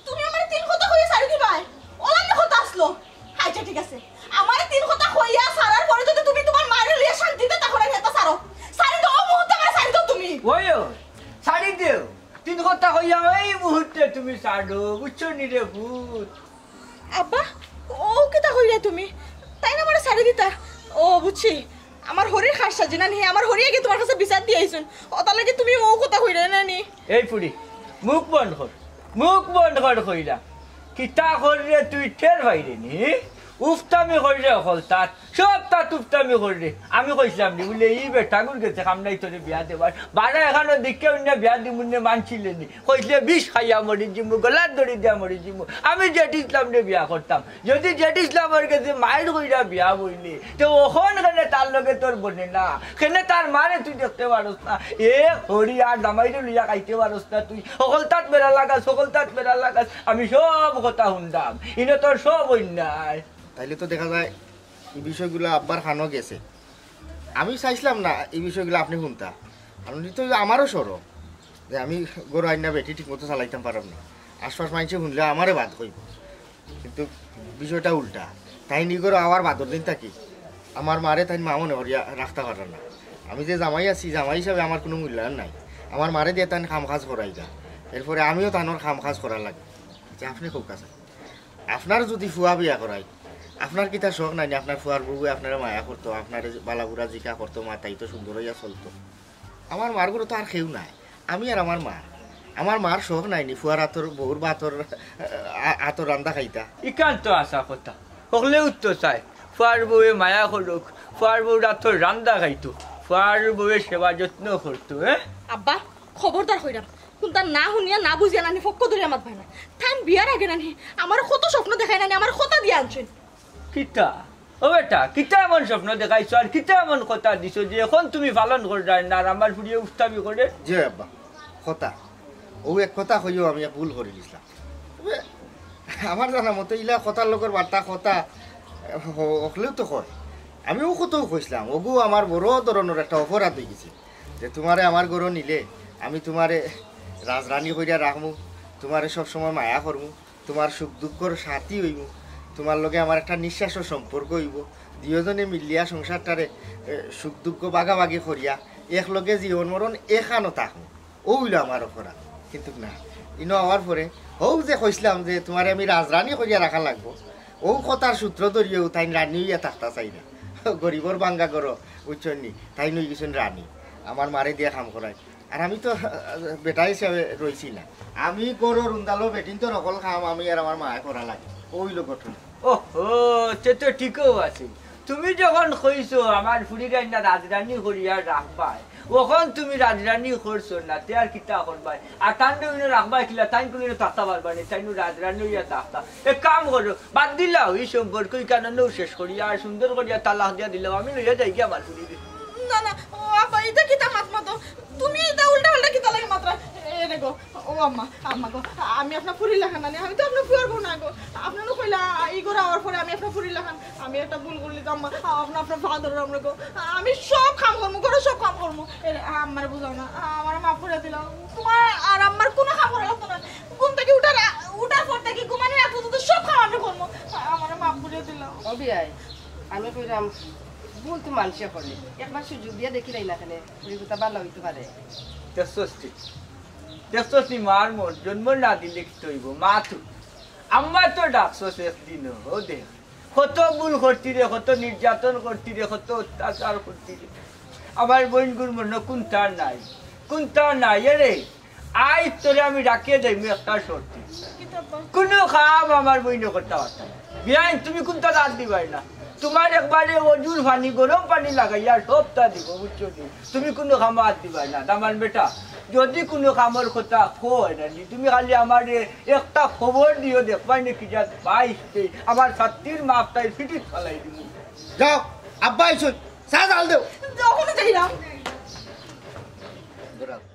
তুমি আমার 3 কথা কইয়া সারি দিবাই ওলা না কথা আসলো আচ্ছা ঠিক আছে আমার 3 কথা কইয়া সারার পরে যদি তুমি তোমার মায়ের লিয়ে শান্তিতে তা করে হেতা সারো সারি দাও মুহূর্তে আমার সারি দাও তুমি ওই সারি দেও 3 কথা হইয়া এই মুহূর্তে তুমি সারো বুঝছো নি রে ভূত আব্বা ও কিতা কইলা তুমি তাই না আমার সারি দিতা ও বুঝছি আমার হরির খাস সাজিনা নি আমার হরিয়ে কি তোমার কাছে বিচার দিয়ে আইছুন ওতা লাগি তুমি ও কথা কইরা না নি এই পুরি মুখ বন্ধ কর কইরা কিতা করলে তুই ঠের ভাইরে নি উফতামি করলে হল তাত সব তাত উফতামি করলে আমি কইছিলাম নি বলে এই বেটাগুর গেছে কামনাই তোরে বিয়া দেবার বাড়া এখানে দেখে অন্য বিয়া দিমুনে মানছিলেন নি কইলে 20 খাইয়া মরি জিমু গলার দড়ি দিয়া মরি জিমু আমি জেঠ ইসলাম রে বিয়া করতাম যদি জেঠ ইসলামের কাছে মায়ের কইরা বিয়া বইলি তো ওখান কেনে তার লগে তোর বনে না কেনে তার মারে তুই দেখতে পারস না এ হরি আর দামাইরে লইয়া খাইতে পারস না তুই সকল তাত বেড়া লাগাস আমি সব কথা শুনতাম ইনে তোর সব অন্যায় তাইলে তো দেখা যায় এই বিষয়গুলো আব্বার খানো গেছে আমি চাইছিলাম না এই বিষয়গুলো আপনি শুনতা আপনি তো আমারও সরব যে আমি গরু আইনা বেটি ঠিক মতো চালাইতাম পারব না আশপাশ মানুষে শুনলে আমারে বাদ হইব কিন্তু বিষয়টা উল্টা তাই নি করে আবার বাদর দিন থাকি আমার মারে তাই মা মনে করিয়া রাখতে পারেন না আমি যে জামাই আছি জামাই হিসাবে আমার কোনো মূল্যায়ন নাই আমার মারে দিয়ে তাই খাম কাজ করাই যা এরপরে আমিও তানোর খাম কাজ করার লাগে যে আপনি খুব কাছে আপনার যদি ফুয়া বিয়া করাই আপনার কিতা শখ নাই আপনার ফুয়ার বউ আপনারা মায়া করতো আপনার বালাগুড়া জিকা করতো মা তাই তো সুন্দর হইয়া চলতো আমার মারগুলো তো আর কেউ নাই আমি আর আমার মার শখ নাইনি ফুয়ার আতর বউর বা আতর রান্দা খাইতা ইকান্ত আসা কথা হলে উত্তর চাই ফুয়ার বউয়ে মায়া করুক ফুয়ার বউ রাতর রান্দা খাইতো ফুয়ার বউয়ে সেবা যত্ন করতো আব্বা খবরদার হইরাম কোনটা না শুনিয়া না বুঝিয়া নানি ফক্ক ধরে আমার ভাই না থান বিয়ার আগে নানি আমার কত স্বপ্ন দেখাই নানি আমার কথা দিয়ে আনছেন কিতা ও বেটা কিতা এমন স্বপ্ন দেখাইছো আর কিতা এমন কথা দিছো যে এখন তুমি পালন করে যায় না আর আমার ফুরিয়ে উস্তাবি করে যে আব্বা কথা ও এক কথা হইও আমি ভুল করে দিছিলাম আমার জানা মতো ইলা কথার লোকের বার্তা কথা হলেও তো হয় আমিও কতও কইছিলাম ওগু আমার বড় ধরনের একটা অপরাধ হয়ে গেছে যে তোমারে আমার গরু নিলে আমি তোমারে রাজরানী কইরা রাখমু তোমারে সবসময় মায়া করমু তোমার সুখ দুঃখর সাথী হইব তোমার লগে আমার একটা নিঃশ্বাসের সম্পর্ক হইব দুজনে মিলিয়া সংসারটারে সুখ দুঃখ বাগাবাগি করিয়া একলগে জীবন মরণ এখানো থাকমু ও হইল আমার অপরাধ কিন্তু না ইনো হওয়ার পরে ও যে কইছিলাম যে তোমারে আমি রাজরানী করিয়া রাখা লাগবো ও কথার সূত্র ধরিয়েও তাই রানী হইয়া থাকতা চাই না গরিবর বাঙ্গা করো বুঝছনি তাই নই গেছেন রানী আমার মারে দিয়ে কাম করায় আর আমি তো বেটা হিসাবে রয়েছি না আমি গরুর উন্দালো বেটিন তো নকল খাম আমি আর আমার মায়ে করা লাগে ওইল গঠন ও সে তো ঠিকও আছে তুমি যখন কইছো আমার ফুরি গাইনা রাজরানী করিয়া রাখবাই ওখন তুমি রাজরানী করছো না তে আর কিতা করবাই আর তান্ডে রাখবাই কিলা তাই কোনো থাকতে পারবানি তাই রাজরানী হইয়া থাকতা এক কাম করো বাদ দিলাও এই সম্পর্ক কারণেও শেষ করিয়া আর সুন্দর করিয়া তালাক দিয়া দিলাম আমি লইয়া যাই গিয়া আমার ফুরি না না ও আব্বা এটা কিতা মাত মাতো তুমি এটা উল্টা উল্টা কিতা লাগে মাত্র এ দেখো ও আম্মা গো আমি আপনার ফুরি লাখান না আমি তো আপনার ফুয়ার বউ না গো আপনারও কইলা এই করে আওয়ার পরে আমি আপনার ফুরি লাখান আমি একটা ভুল করলি তো আম্মা আপনার ফাদার আমরা গো আমি সব কাম করবো করে সব কাম করবো আমার বুঝাও না আমার মাফ করে দিলাম তোমার আর আমার কোনো কাম করা লাগতো না ঘুম থেকে উঠার পর থেকে ঘুমানোর এত সব কাম আমি করবো আমার মাফ করে দিলাম অবিয়াই আমি কইরাম ভুল তো মানুষে করে একবার সুযোগ দিয়ে দেখি নাই না কেন কথা ভালো হইতে পারে দেখছি মার মন জন্ম না দিলে কি হইব মা তো আম্মা তো ডাকছস একদিন ও দেখ কত ভুল করতি রে কত নির্যাতন করতি রে কত অত্যাচার করতি রে আমার বোন গুর মনে কোনটা নাই রে আই তোরে আমি রাখিয়ে যাইমু একটা শর্তি কোনো কাম আমার বইনে করতে পারতাম না বিয়াই তুমি কোনটা রাত দিবাই না তোমার একবারে অজুর পানি গরম পানি লাগাইয়া সবটা দিব বুঝছো নি? তুমি কোনো কাম হাত দিবাই না আমার বেটা যদি কোনো কামের কথা কয় না তুমি খালি আমার একটা খবর দিও দেখবাই নাকি যা ভাই আমার ছাত্রীর মাপটাই ফিটি ফেলাই দিব যাও আব্বা আইসুন চা জাল দেও যখন যাইলাম ধরাও